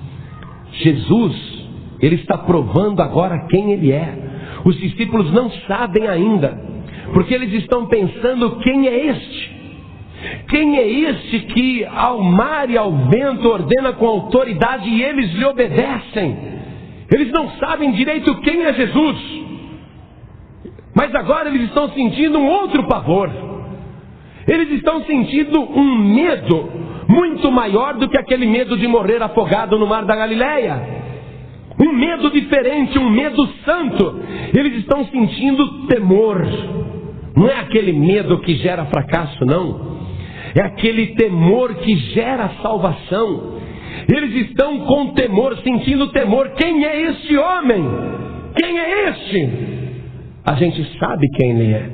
Jesus, ele está provando agora quem ele é. Os discípulos não sabem ainda, porque eles estão pensando: quem é este? Quem é este que ao mar e ao vento ordena com autoridade e eles lhe obedecem? Eles não sabem direito quem é Jesus, mas agora eles estão sentindo um outro pavor. Eles estão sentindo um medo muito maior do que aquele medo de morrer afogado no mar da Galileia. Um medo diferente, um medo santo. Eles estão sentindo temor. Não é aquele medo que gera fracasso, não. É aquele temor que gera salvação. Eles estão com temor, sentindo temor. Quem é este homem? Quem é este? A gente sabe quem ele é.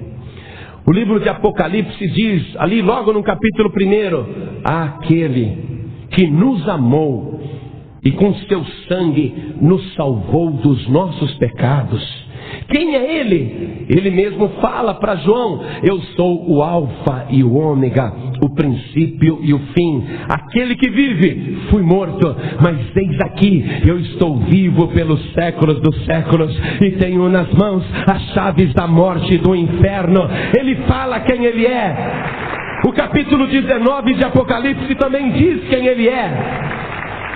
O livro de Apocalipse diz, ali logo no capítulo 1, aquele que nos amou e com seu sangue nos salvou dos nossos pecados. Quem é ele? Ele mesmo fala para João: eu sou o alfa e o ômega, o princípio e o fim. Aquele que vive, fui morto, mas eis aqui, eu estou vivo pelos séculos dos séculos e tenho nas mãos as chaves da morte e do inferno. Ele fala quem ele é. O capítulo 19 de Apocalipse também diz quem ele é.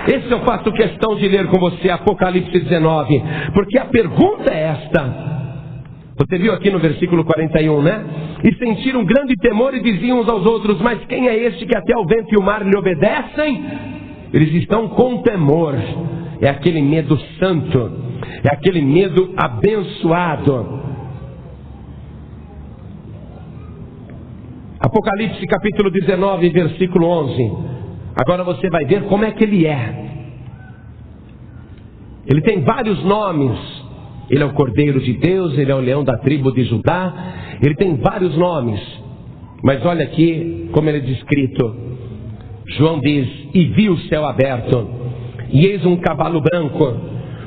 Esse eu faço questão de ler com você, Apocalipse 19, porque a pergunta é esta. Você viu aqui no versículo 41, né? E sentiram grande temor e diziam uns aos outros: mas quem é este que até o vento e o mar lhe obedecem? Eles estão com temor. É aquele medo santo, é aquele medo abençoado. Apocalipse capítulo 19, versículo 11. Agora você vai ver como é que ele é. Ele tem vários nomes. Ele é o Cordeiro de Deus, ele é o leão da tribo de Judá. Ele tem vários nomes. Mas olha aqui como ele é descrito. João diz: e vi o céu aberto, e eis um cavalo branco.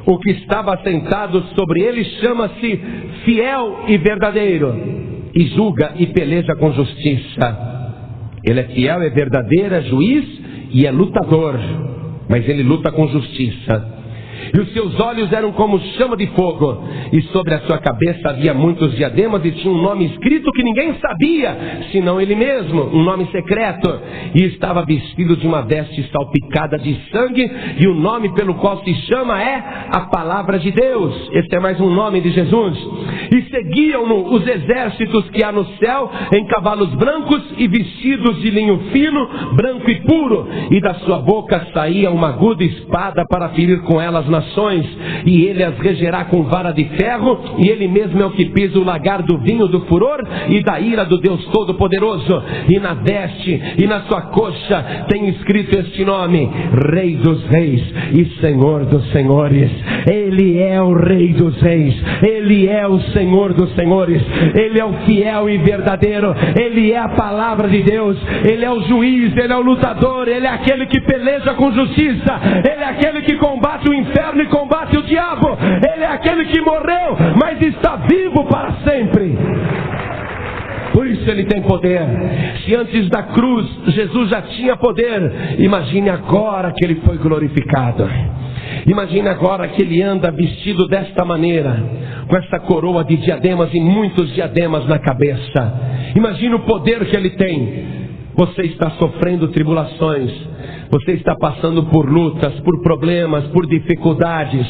O que estava sentado sobre ele chama-se Fiel e Verdadeiro, e julga e peleja com justiça. Ele é fiel, é verdadeiro, é juiz e é lutador, mas ele luta com justiça. E os seus olhos eram como chama de fogo, e sobre a sua cabeça havia muitos diademas, e tinha um nome escrito que ninguém sabia, senão ele mesmo, um nome secreto. E estava vestido de uma veste salpicada de sangue, e o nome pelo qual se chama é a Palavra de Deus. Este é mais um nome de Jesus. E seguiam-no os exércitos que há no céu, em cavalos brancos e vestidos de linho fino, branco e puro, e da sua boca saía uma aguda espada para ferir com ela as nações, e ele as regerá com vara de ferro, e ele mesmo é o que pisa o lagar do vinho do furor e da ira do Deus Todo-Poderoso. E na veste e na sua coxa tem escrito este nome: Rei dos Reis e Senhor dos Senhores. Ele é o Rei dos Reis, ele é o Senhor dos Senhores, ele é o fiel e verdadeiro, ele é a palavra de Deus, ele é o juiz, ele é o lutador, ele é aquele que peleja com justiça, ele é aquele que combate o inferno e combate o diabo. Ele é aquele que morreu, mas está vivo para sempre. Por isso ele tem poder. Se antes da cruz Jesus já tinha poder, imagine agora que ele foi glorificado. Imagine agora que ele anda vestido desta maneira, com essa coroa de diademas e muitos diademas na cabeça. Imagine o poder que ele tem. Você está sofrendo tribulações, você está passando por lutas, por problemas, por dificuldades,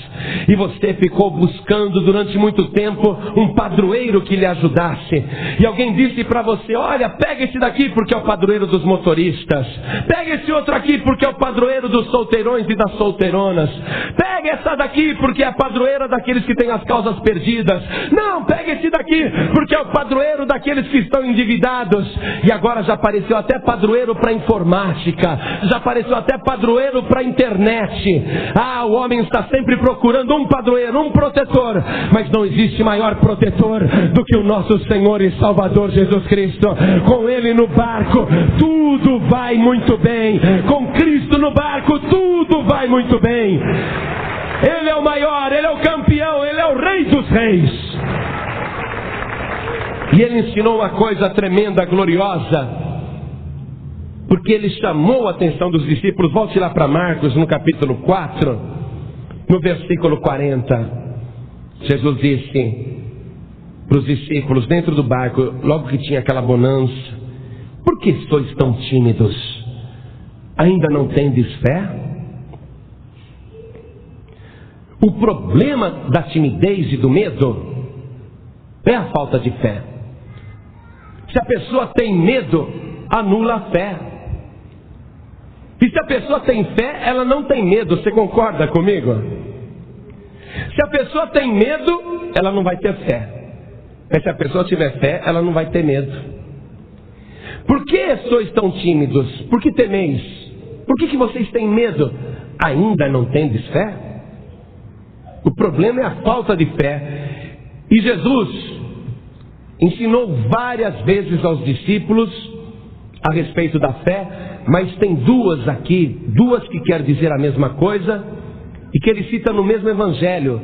e você ficou buscando durante muito tempo um padroeiro que lhe ajudasse, e alguém disse para você: olha, pega esse daqui porque é o padroeiro dos motoristas, pega esse outro aqui porque é o padroeiro dos solteirões e das solteironas, pega essa daqui porque é a padroeira daqueles que têm as causas perdidas, não, pega esse daqui porque é o padroeiro daqueles que estão endividados. E agora já apareceu até padroeiro para informática, já apareceu até padroeiro para internet. O homem está sempre procurando um padroeiro, um protetor, mas não existe maior protetor do que o nosso Senhor e Salvador Jesus Cristo. Com ele no barco tudo vai muito bem, com Cristo no barco tudo vai muito bem. Ele é o maior, ele é o campeão, ele é o Rei dos Reis. E ele ensinou uma coisa tremenda, gloriosa, porque ele chamou a atenção dos discípulos. Volte lá para Marcos, no capítulo 4, no versículo 40. Jesus disse para os discípulos dentro do barco, logo que tinha aquela bonança: por que sois tão tímidos? Ainda não tendes fé? O problema da timidez e do medo é a falta de fé. Se a pessoa tem medo, anula a fé. E se a pessoa tem fé, ela não tem medo. Você concorda comigo? Se a pessoa tem medo, ela não vai ter fé. Mas se a pessoa tiver fé, ela não vai ter medo. Por que sois tão tímidos? Por que temeis? Por que vocês têm medo? Ainda não tendes fé? O problema é a falta de fé. E Jesus ensinou várias vezes aos discípulos a respeito da fé, mas tem duas aqui, duas que quer dizer a mesma coisa, e que ele cita no mesmo evangelho,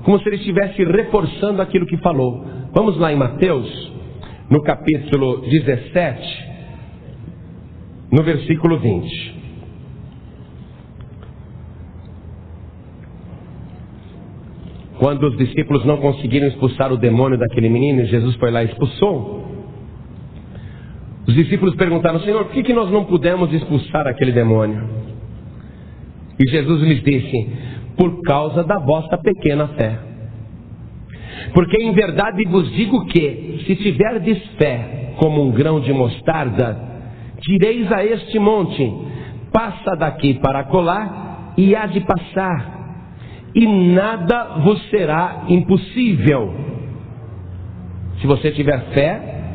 como se ele estivesse reforçando aquilo que falou. Vamos lá em Mateus, no capítulo 17, no versículo 20. Quando os discípulos não conseguiram expulsar o demônio daquele menino, Jesus foi lá e expulsou. Os discípulos perguntaram: Senhor, por que nós não pudemos expulsar aquele demônio? E Jesus lhes disse: por causa da vossa pequena fé. Porque em verdade vos digo que, se tiverdes fé como um grão de mostarda, direis a este monte: passa daqui para acolá, e há de passar, e nada vos será impossível. Se você tiver fé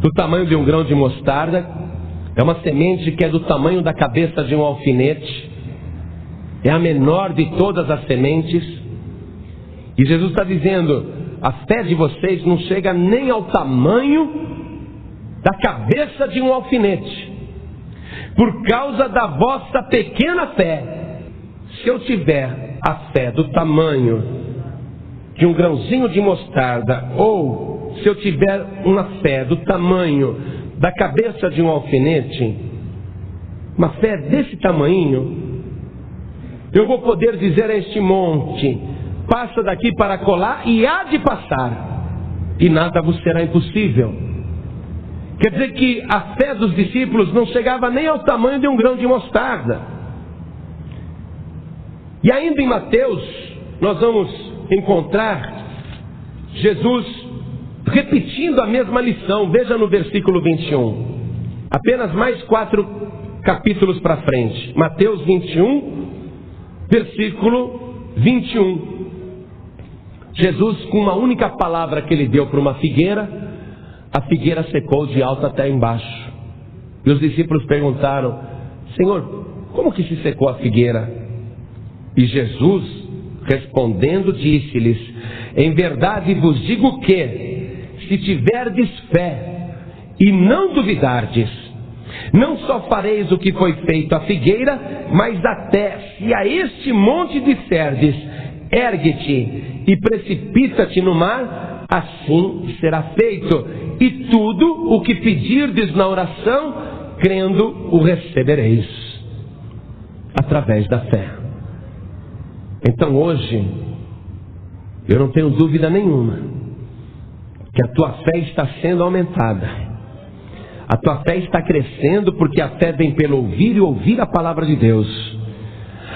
do tamanho de um grão de mostarda, é uma semente que é do tamanho da cabeça de um alfinete, é a menor de todas as sementes. E Jesus está dizendo: a fé de vocês não chega nem ao tamanho da cabeça de um alfinete. Por causa da vossa pequena fé. Se eu tiver a fé do tamanho de um grãozinho de mostarda, ou se eu tiver uma fé do tamanho da cabeça de um alfinete, uma fé desse tamanho, eu vou poder dizer a este monte: passa daqui para acolá, e há de passar, e nada vos será impossível. Quer dizer que a fé dos discípulos não chegava nem ao tamanho de um grão de mostarda. E ainda em Mateus, nós vamos encontrar Jesus repetindo a mesma lição. Veja no versículo 21. Apenas mais 4 capítulos para frente. Mateus 21, versículo 21. Jesus, com uma única palavra que ele deu para uma figueira, a figueira secou de alto até embaixo. E os discípulos perguntaram: Senhor, como que se secou a figueira? E Jesus, respondendo, disse-lhes: em verdade vos digo que, se tiverdes fé e não duvidardes, não só fareis o que foi feito à figueira, mas até se a este monte disserdes: ergue-te e precipita-te no mar, assim será feito. E tudo o que pedirdes na oração, crendo, o recebereis, através da fé. Então hoje, eu não tenho dúvida nenhuma que a tua fé está sendo aumentada. A tua fé está crescendo, porque a fé vem pelo ouvir e ouvir a palavra de Deus.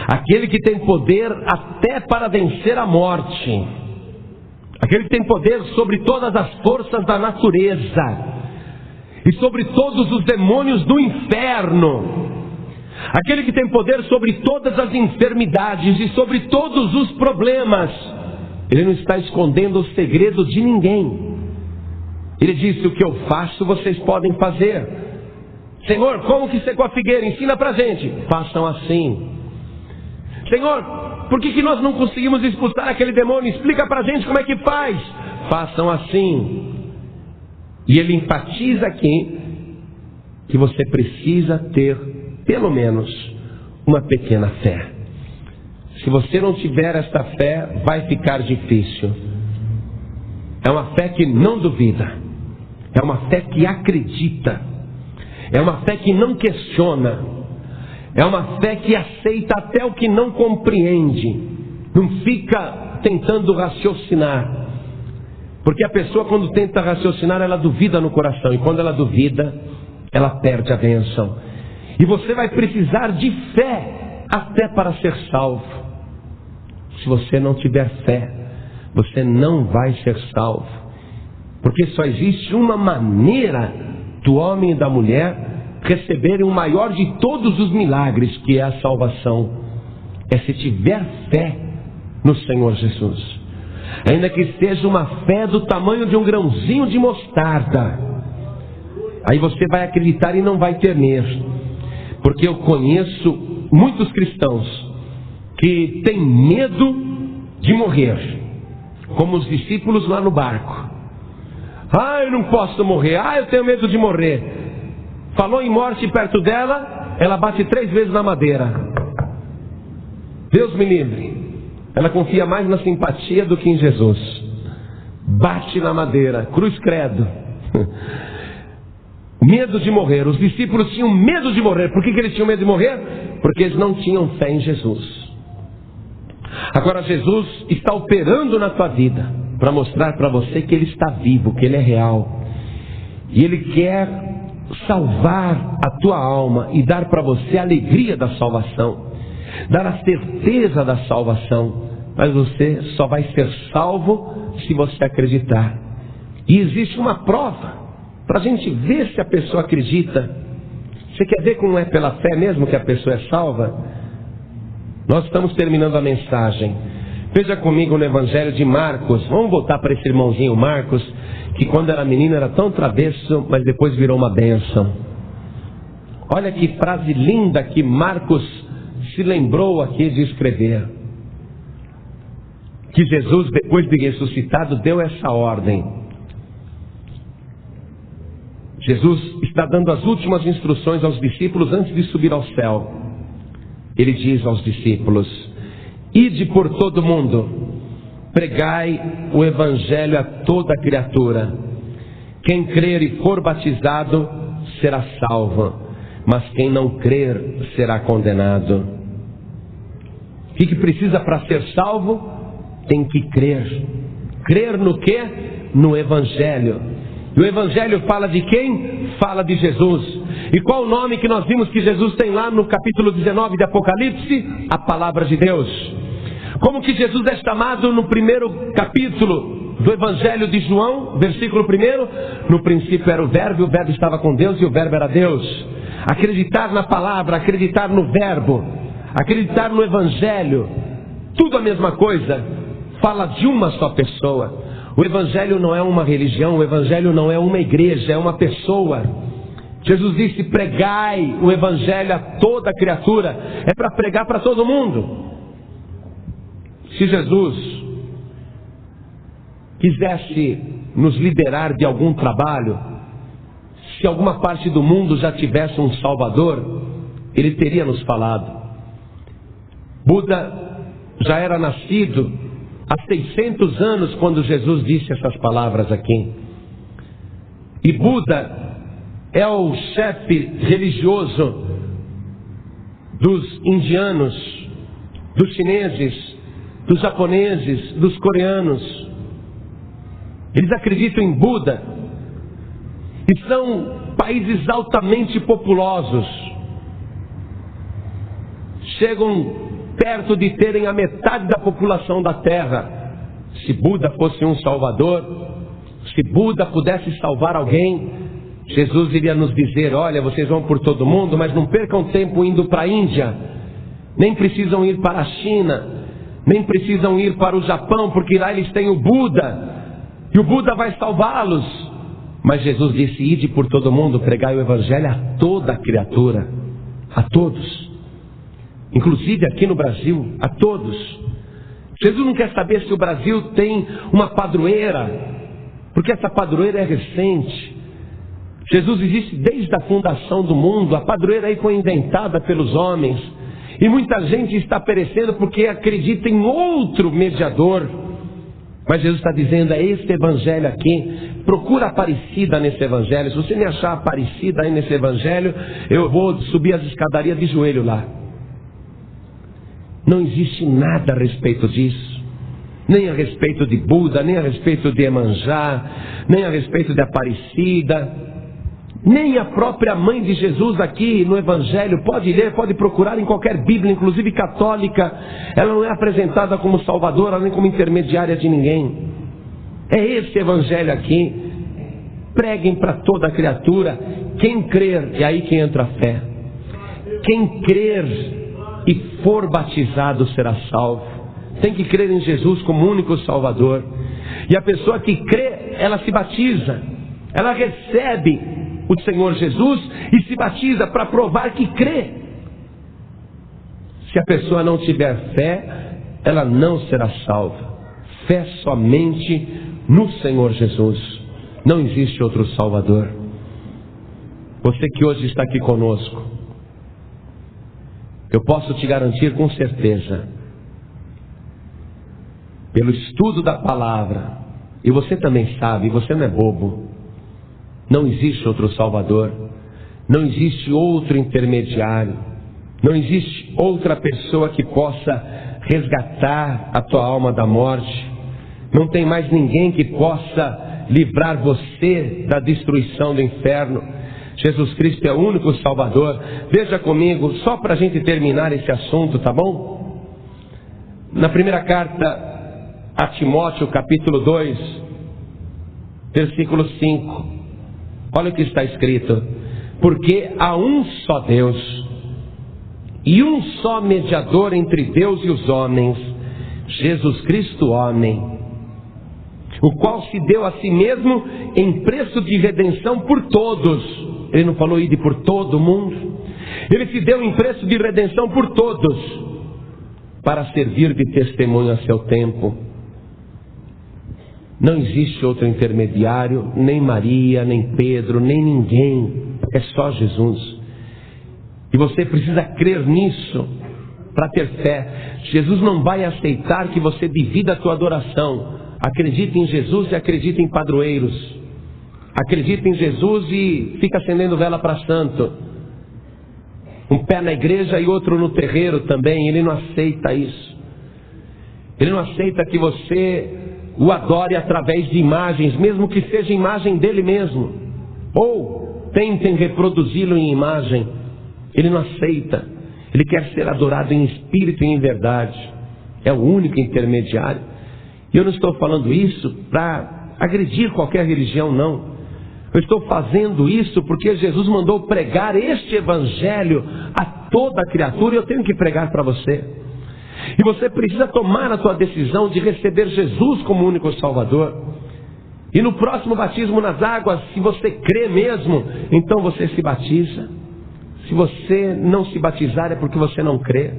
Aquele que tem poder até para vencer a morte, aquele que tem poder sobre todas as forças da natureza e sobre todos os demônios do inferno, aquele que tem poder sobre todas as enfermidades e sobre todos os problemas. Ele não está escondendo o segredo de ninguém. Ele disse: o que eu faço, vocês podem fazer. Senhor, como que secou a figueira? Ensina pra gente. Façam assim. Senhor, por que nós não conseguimos expulsar aquele demônio? Explica pra gente como é que faz. Façam assim. E ele enfatiza aqui que você precisa ter pelo menos uma pequena fé. Se você não tiver esta fé, vai ficar difícil. É uma fé que não duvida, é uma fé que acredita, é uma fé que não questiona, é uma fé que aceita até o que não compreende, não fica tentando raciocinar. Porque a pessoa, quando tenta raciocinar, ela duvida no coração, e quando ela duvida, ela perde a bênção. E você vai precisar de fé até para ser salvo. Se você não tiver fé, você não vai ser salvo. Porque só existe uma maneira do homem e da mulher receberem o maior de todos os milagres, que é a salvação. É se tiver fé no Senhor Jesus. Ainda que seja uma fé do tamanho de um grãozinho de mostarda. Aí você vai acreditar e não vai temer. Porque eu conheço muitos cristãos que têm medo de morrer, como os discípulos lá no barco. Ah, eu não posso morrer. Ah, eu tenho medo de morrer. Falou em morte perto dela, ela bate 3 vezes na madeira. Deus me livre. Ela confia mais na simpatia do que em Jesus. Bate na madeira, cruz credo. Medo de morrer. Os discípulos tinham medo de morrer. Por que eles tinham medo de morrer? Porque eles não tinham fé em Jesus. Agora Jesus está operando na tua vida para mostrar para você que Ele está vivo, que Ele é real. E Ele quer salvar a tua alma e dar para você a alegria da salvação. dar a certeza da salvação. Mas você só vai ser salvo se você acreditar. E existe uma prova para a gente ver se a pessoa acredita. Você quer ver como é pela fé mesmo que a pessoa é salva? Nós estamos terminando a mensagem. Veja comigo no Evangelho de Marcos. Vamos voltar para esse irmãozinho Marcos, que quando era menino era tão travesso, mas depois virou uma bênção. Olha que frase linda que Marcos se lembrou aqui de escrever. Que Jesus, depois de ressuscitado, deu essa ordem. Jesus está dando as últimas instruções aos discípulos antes de subir ao céu. Ele diz aos discípulos: ide por todo mundo, pregai o evangelho a toda criatura. Quem crer e for batizado será salvo, mas quem não crer será condenado. O que precisa para ser salvo? Tem que crer. Crer no quê? No evangelho. E o evangelho fala de quem? Fala de Jesus. E qual o nome que nós vimos que Jesus tem lá no capítulo 19 de Apocalipse? A palavra de Deus. Como que Jesus é chamado no primeiro capítulo do Evangelho de João, versículo 1? No princípio era o Verbo, e o Verbo estava com Deus, e o Verbo era Deus. Acreditar na palavra, acreditar no Verbo, acreditar no Evangelho, tudo a mesma coisa, fala de uma só pessoa. O Evangelho não é uma religião, o Evangelho não é uma igreja, é uma pessoa. Jesus disse: pregai o Evangelho a toda criatura. É para pregar para todo mundo. Se Jesus quisesse nos liberar de algum trabalho, se alguma parte do mundo já tivesse um Salvador, Ele teria nos falado. Buda já era nascido há 600 anos quando Jesus disse essas palavras aqui. E Buda é o chefe religioso dos indianos, dos chineses, dos japoneses, dos coreanos. Eles acreditam em Buda e são países altamente populosos. Chegam perto de terem a metade da população da Terra. Se Buda fosse um salvador, se Buda pudesse salvar alguém, Jesus iria nos dizer: olha, vocês vão por todo mundo, mas não percam tempo indo para a Índia, nem precisam ir para a China, nem precisam ir para o Japão, porque lá eles têm o Buda, e o Buda vai salvá-los. Mas Jesus disse: ide por todo mundo, pregai o Evangelho a toda criatura, a todos, inclusive aqui no Brasil, a todos. Jesus não quer saber se o Brasil tem uma padroeira, porque essa padroeira é recente. Jesus existe desde a fundação do mundo. A padroeira aí foi inventada pelos homens, e muita gente está perecendo porque acredita em outro mediador. Mas Jesus está dizendo: é esse evangelho aqui. Procura Aparecida nesse evangelho. Se você me achar Aparecida aí nesse evangelho, eu vou subir as escadarias de joelho lá. Não existe nada a respeito disso, nem a respeito de Buda, nem a respeito de Iemanjá, nem a respeito de Aparecida. Nem a própria mãe de Jesus aqui no Evangelho, pode ler, pode procurar em qualquer Bíblia, inclusive católica, ela não é apresentada como salvadora, nem como intermediária de ninguém. É esse Evangelho aqui. Preguem para toda criatura. Quem crer, e aí que entra a fé. Quem crer e for batizado será salvo. Tem que crer em Jesus como único Salvador. E a pessoa que crê, ela se batiza, ela recebe o Senhor Jesus e se batiza para provar que crê. Se a pessoa não tiver fé, ela não será salva. Fé somente no Senhor Jesus. Não existe outro Salvador. Você que hoje está aqui conosco, eu posso te garantir com certeza, pelo estudo da palavra, e você também sabe, você não é bobo, não existe outro Salvador, não existe outro intermediário, não existe outra pessoa que possa resgatar a tua alma da morte, não tem mais ninguém que possa livrar você da destruição do inferno. Jesus Cristo é o único Salvador. Veja comigo, só para a gente terminar esse assunto, tá bom? Na primeira carta a Timóteo, capítulo 2, versículo 5. Olha o que está escrito: porque há um só Deus e um só mediador entre Deus e os homens, Jesus Cristo homem, o qual se deu a si mesmo em preço de redenção por todos. Ele não falou ir por todo mundo. Ele se deu em preço de redenção por todos, para servir de testemunho a seu tempo. Não existe outro intermediário, nem Maria, nem Pedro, nem ninguém. É só Jesus. E você precisa crer nisso para ter fé. Jesus não vai aceitar que você divida a tua adoração. Acredita em Jesus e acredita em padroeiros. Acredita em Jesus e fica acendendo vela para santo. Um pé na igreja e outro no terreiro também. Ele não aceita isso. Ele não aceita que você o adore através de imagens, mesmo que seja imagem dele mesmo, ou tentem reproduzi-lo em imagem. Ele não aceita. Ele quer ser adorado em espírito e em verdade. É o único intermediário. E eu não estou falando isso para agredir qualquer religião, não. Eu estou fazendo isso porque Jesus mandou pregar este evangelho a toda criatura, e eu tenho que pregar para você. E você precisa tomar a sua decisão de receber Jesus como único Salvador. E no próximo batismo nas águas, se você crê mesmo, então você se batiza. Se você não se batizar, é porque você não crê.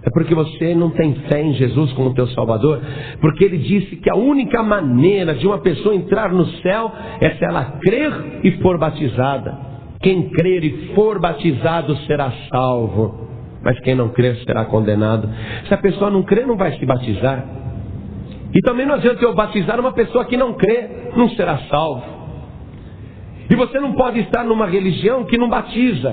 É porque você não tem fé em Jesus como teu Salvador. Porque Ele disse que a única maneira de uma pessoa entrar no céu é se ela crer e for batizada. Quem crer e for batizado será salvo, mas quem não crer será condenado. Se a pessoa não crer, não vai se batizar. E também não adianta eu batizar uma pessoa que não crê, não será salvo. E você não pode estar numa religião que não batiza.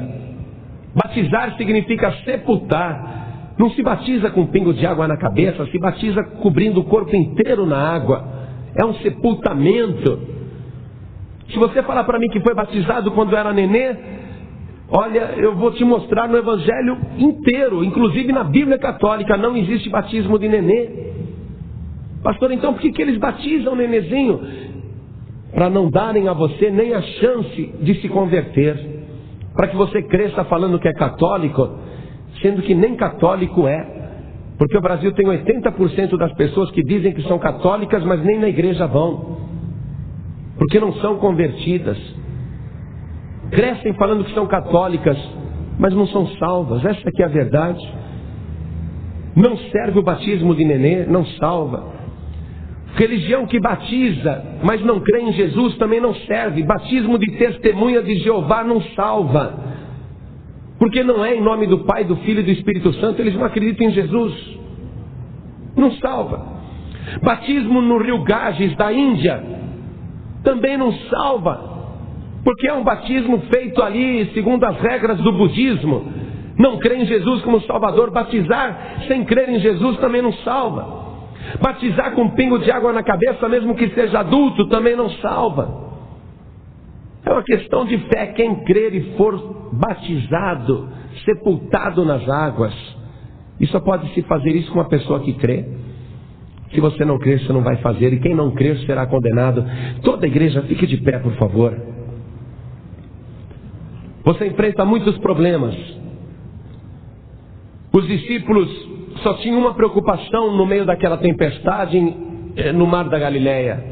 Batizar significa sepultar. Não se batiza com um pingo de água na cabeça, se batiza cobrindo o corpo inteiro na água. É um sepultamento. Se você falar para mim que foi batizado quando era nenê, olha, eu vou te mostrar no Evangelho inteiro, inclusive na Bíblia Católica, não existe batismo de nenê. Pastor, então por que eles batizam o nenezinho? Para não darem a você nem a chance de se converter. Para que você cresça falando que é católico, sendo que nem católico é. Porque o Brasil tem 80% das pessoas que dizem que são católicas, mas nem na igreja vão. Porque não são convertidas. Crescem falando que são católicas, mas não são salvas. Essa aqui é a verdade. Não serve o batismo de nenê, não salva. Religião que batiza, mas não crê em Jesus, também não serve. Batismo de testemunha de Jeová não salva. Porque não é em nome do Pai, do Filho e do Espírito Santo. Eles não acreditam em Jesus. Não salva. Batismo no rio Ganges da Índia também não salva. Porque é um batismo feito ali segundo as regras do budismo. Não crê em Jesus como Salvador. Batizar sem crer em Jesus também não salva. Batizar com um pingo de água na cabeça, mesmo que seja adulto, também não salva. É uma questão de fé. Quem crer e for batizado, sepultado nas águas, e só pode se fazer isso com uma pessoa que crê. Se você não crer, você não vai fazer, e quem não crer será condenado. Toda a igreja, fique de pé, por favor. Você enfrenta muitos problemas. Os discípulos só tinham uma preocupação no meio daquela tempestade no mar da Galileia.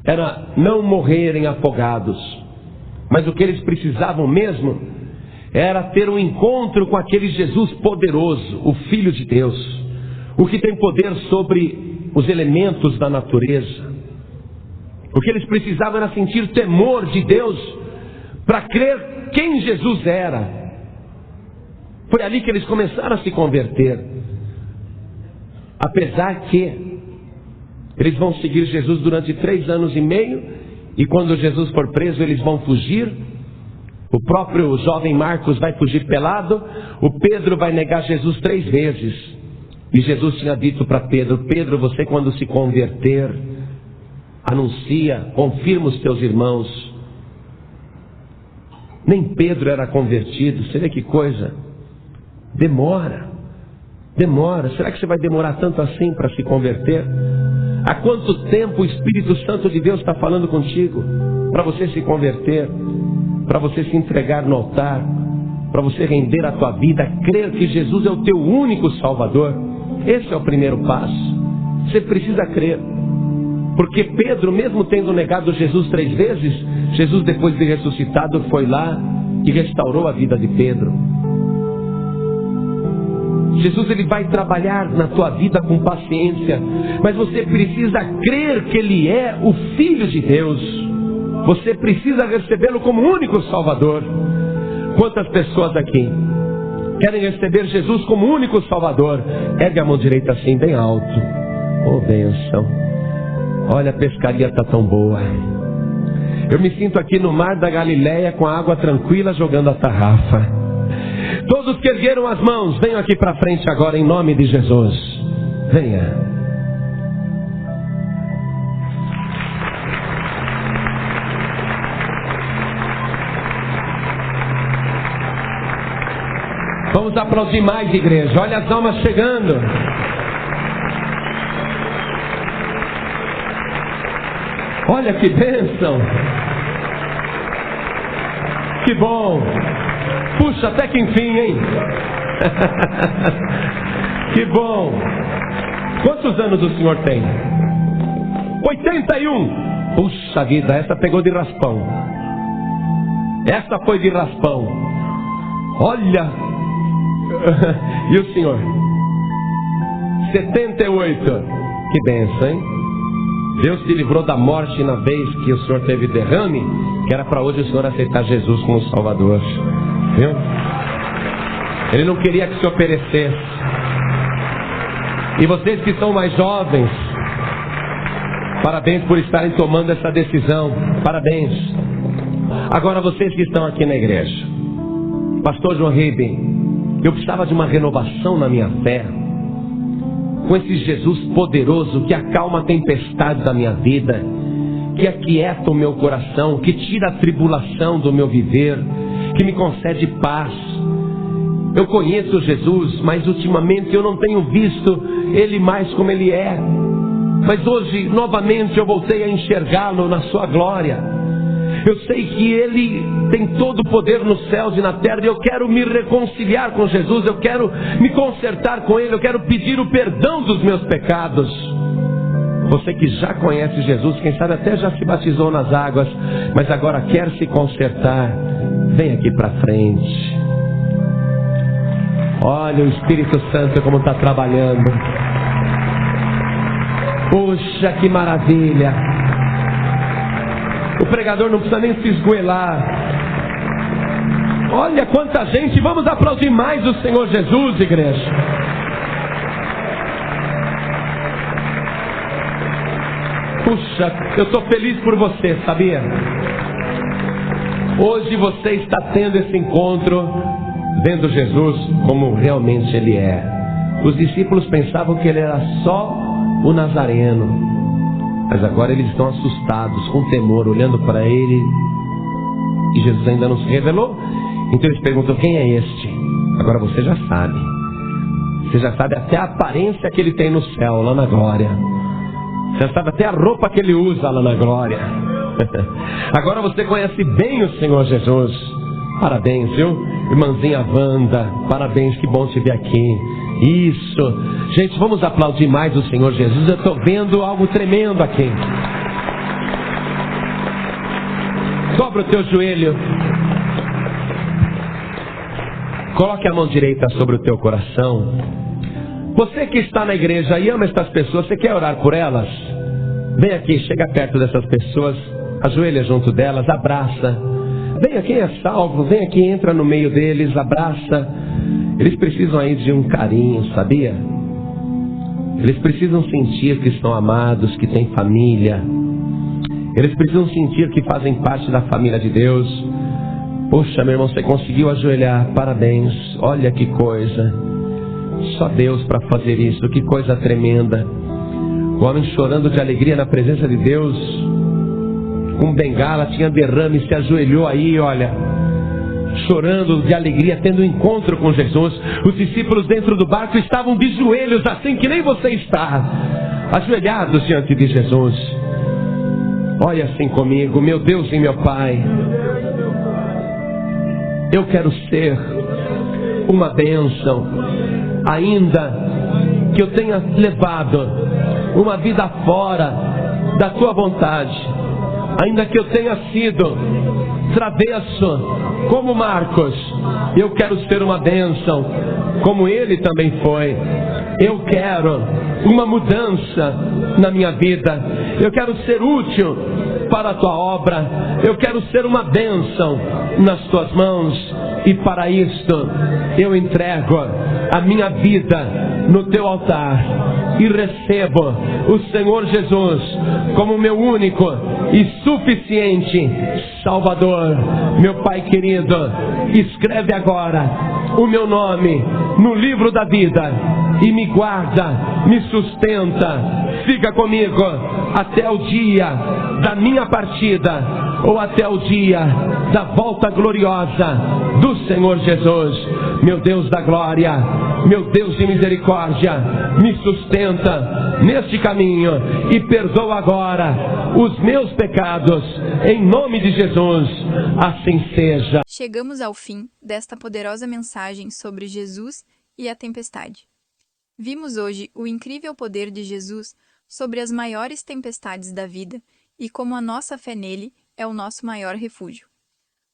Era não morrerem afogados. Mas o que eles precisavam mesmo era ter um encontro com aquele Jesus poderoso, o Filho de Deus, o que tem poder sobre os elementos da natureza. O que eles precisavam era sentir temor de Deus para crer quem Jesus era. Foi ali que eles começaram a se converter. Apesar que eles vão seguir Jesus durante 3 anos e meio, e quando Jesus for preso, eles vão fugir. O próprio jovem Marcos vai fugir pelado. O Pedro vai negar Jesus 3 vezes. E Jesus tinha dito para Pedro: Pedro, você quando se converter, anuncia, confirma os teus irmãos. Nem Pedro era convertido. Você vê que coisa? Demora. Será que você vai demorar tanto assim para se converter? Há quanto tempo o Espírito Santo de Deus está falando contigo para você se converter, para você se entregar no altar, para você render a tua vida, crer que Jesus é o teu único Salvador? Esse é o primeiro passo. Você precisa crer. Porque Pedro, mesmo tendo negado Jesus 3 vezes, Jesus, depois de ressuscitado, foi lá e restaurou a vida de Pedro. Jesus, ele vai trabalhar na tua vida com paciência, mas você precisa crer que ele é o Filho de Deus. Você precisa recebê-lo como único Salvador. Quantas pessoas aqui querem receber Jesus como único Salvador? Ergue a mão direita assim, bem alto. Oh, bênção. Olha, a pescaria está tão boa. Eu me sinto aqui no mar da Galileia, com a água tranquila, jogando a tarrafa. Todos que ergueram as mãos, venham aqui para frente agora, em nome de Jesus. Venha. Vamos aplaudir mais, igreja. Olha as almas chegando. Olha que bênção. Que bom. Puxa, até que enfim, hein? Que bom. Quantos anos o senhor tem? 81. Puxa vida, essa pegou de raspão. Essa foi de raspão. Olha. E o senhor? 78. Que bênção, hein? Deus te livrou da morte na vez que o senhor teve derrame, que era para hoje o senhor aceitar Jesus como Salvador. Viu? Ele não queria que se oferecesse. E vocês que são mais jovens, parabéns por estarem tomando essa decisão. Parabéns. Agora vocês que estão aqui na igreja, Pastor João Ribe, eu precisava de uma renovação na minha fé, com esse Jesus poderoso que acalma a tempestade da minha vida, que aquieta o meu coração, que tira a tribulação do meu viver, que me concede paz. Eu conheço Jesus, mas ultimamente eu não tenho visto Ele mais como Ele é. Mas hoje, novamente, eu voltei a enxergá-lo na sua glória. Eu sei que Ele tem todo o poder nos céus e na terra, e eu quero me reconciliar com Jesus, eu quero me consertar com Ele, eu quero pedir o perdão dos meus pecados. Você que já conhece Jesus, quem sabe até já se batizou nas águas, mas agora quer se consertar, vem aqui para frente. Olha o Espírito Santo como está trabalhando. Puxa, que maravilha. O pregador não precisa nem se esgoelar. Olha quanta gente. Vamos aplaudir mais o Senhor Jesus, igreja. Puxa, eu estou feliz por você, sabia? Hoje você está tendo esse encontro, vendo Jesus como realmente Ele é. Os discípulos pensavam que Ele era só o Nazareno, mas agora eles estão assustados, com temor, olhando para Ele, e Jesus ainda não se revelou. Então eles perguntam: quem é este? Agora você já sabe. Você já sabe até a aparência que Ele tem no céu, lá na glória. Você já sabe até a roupa que Ele usa lá na glória. Agora você conhece bem o Senhor Jesus. Parabéns, viu? Irmãzinha Wanda, parabéns, que bom te ver aqui. Isso. Gente, vamos aplaudir mais o Senhor Jesus. Eu estou vendo algo tremendo aqui. Dobra o teu joelho. Coloque a mão direita sobre o teu coração. Você que está na igreja e ama estas pessoas, você quer orar por elas? Vem aqui, chega perto dessas pessoas, ajoelha junto delas, abraça. Venha, quem é salvo, vem aqui, entra no meio deles, abraça. Eles precisam aí de um carinho, sabia? Eles precisam sentir que estão amados, que têm família. Eles precisam sentir que fazem parte da família de Deus. Poxa, meu irmão, você conseguiu ajoelhar, parabéns. Olha que coisa. Só Deus para fazer isso, que coisa tremenda. O homem chorando de alegria na presença de Deus, com bengala, tinha derrame, se ajoelhou aí, olha. chorando de alegria, tendo um encontro com Jesus. Os discípulos dentro do barco estavam de joelhos, assim que nem você está, ajoelhados diante de Jesus. Olha assim comigo: meu Deus e meu Pai, eu quero ser uma bênção, ainda que eu tenha levado uma vida fora da Tua vontade, ainda que eu tenha sido travesso como Marcos, eu quero ser uma bênção como ele também foi. Eu quero uma mudança na minha vida, eu quero ser útil para a Tua obra, eu quero ser uma bênção nas Tuas mãos, e para isto eu entrego a minha vida no Teu altar e recebo o Senhor Jesus como meu único e suficiente Salvador. Meu Pai querido, escreve agora o meu nome no livro da vida e me guarda, me sustenta, fica comigo até o dia da minha partida ou até o dia da volta gloriosa do Senhor Jesus. Meu Deus da glória, meu Deus de misericórdia, me sustenta neste caminho e perdoa agora os meus pecados, em nome de Jesus. Assim seja. Chegamos ao fim desta poderosa mensagem sobre Jesus e a tempestade. Vimos hoje o incrível poder de Jesus sobre as maiores tempestades da vida e como a nossa fé nele é o nosso maior refúgio.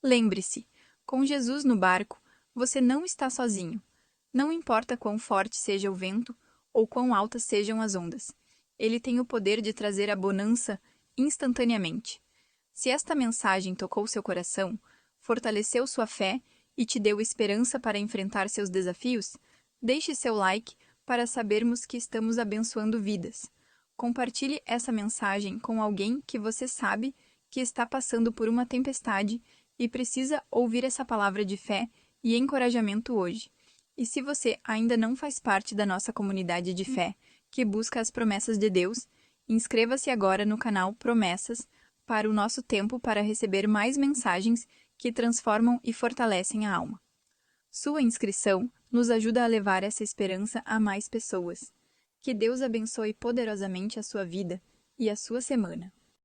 Lembre-se, com Jesus no barco, você não está sozinho. Não importa quão forte seja o vento ou quão altas sejam as ondas. Ele tem o poder de trazer a bonança instantaneamente. Se esta mensagem tocou seu coração, fortaleceu sua fé e te deu esperança para enfrentar seus desafios, deixe seu like para sabermos que estamos abençoando vidas. Compartilhe essa mensagem com alguém que você sabe que está passando por uma tempestade e precisa ouvir essa palavra de fé e encorajamento hoje. E se você ainda não faz parte da nossa comunidade de fé, que busca as promessas de Deus, inscreva-se agora no canal Promessas para o nosso tempo para receber mais mensagens que transformam e fortalecem a alma. Sua inscrição nos ajuda a levar essa esperança a mais pessoas. Que Deus abençoe poderosamente a sua vida e a sua semana.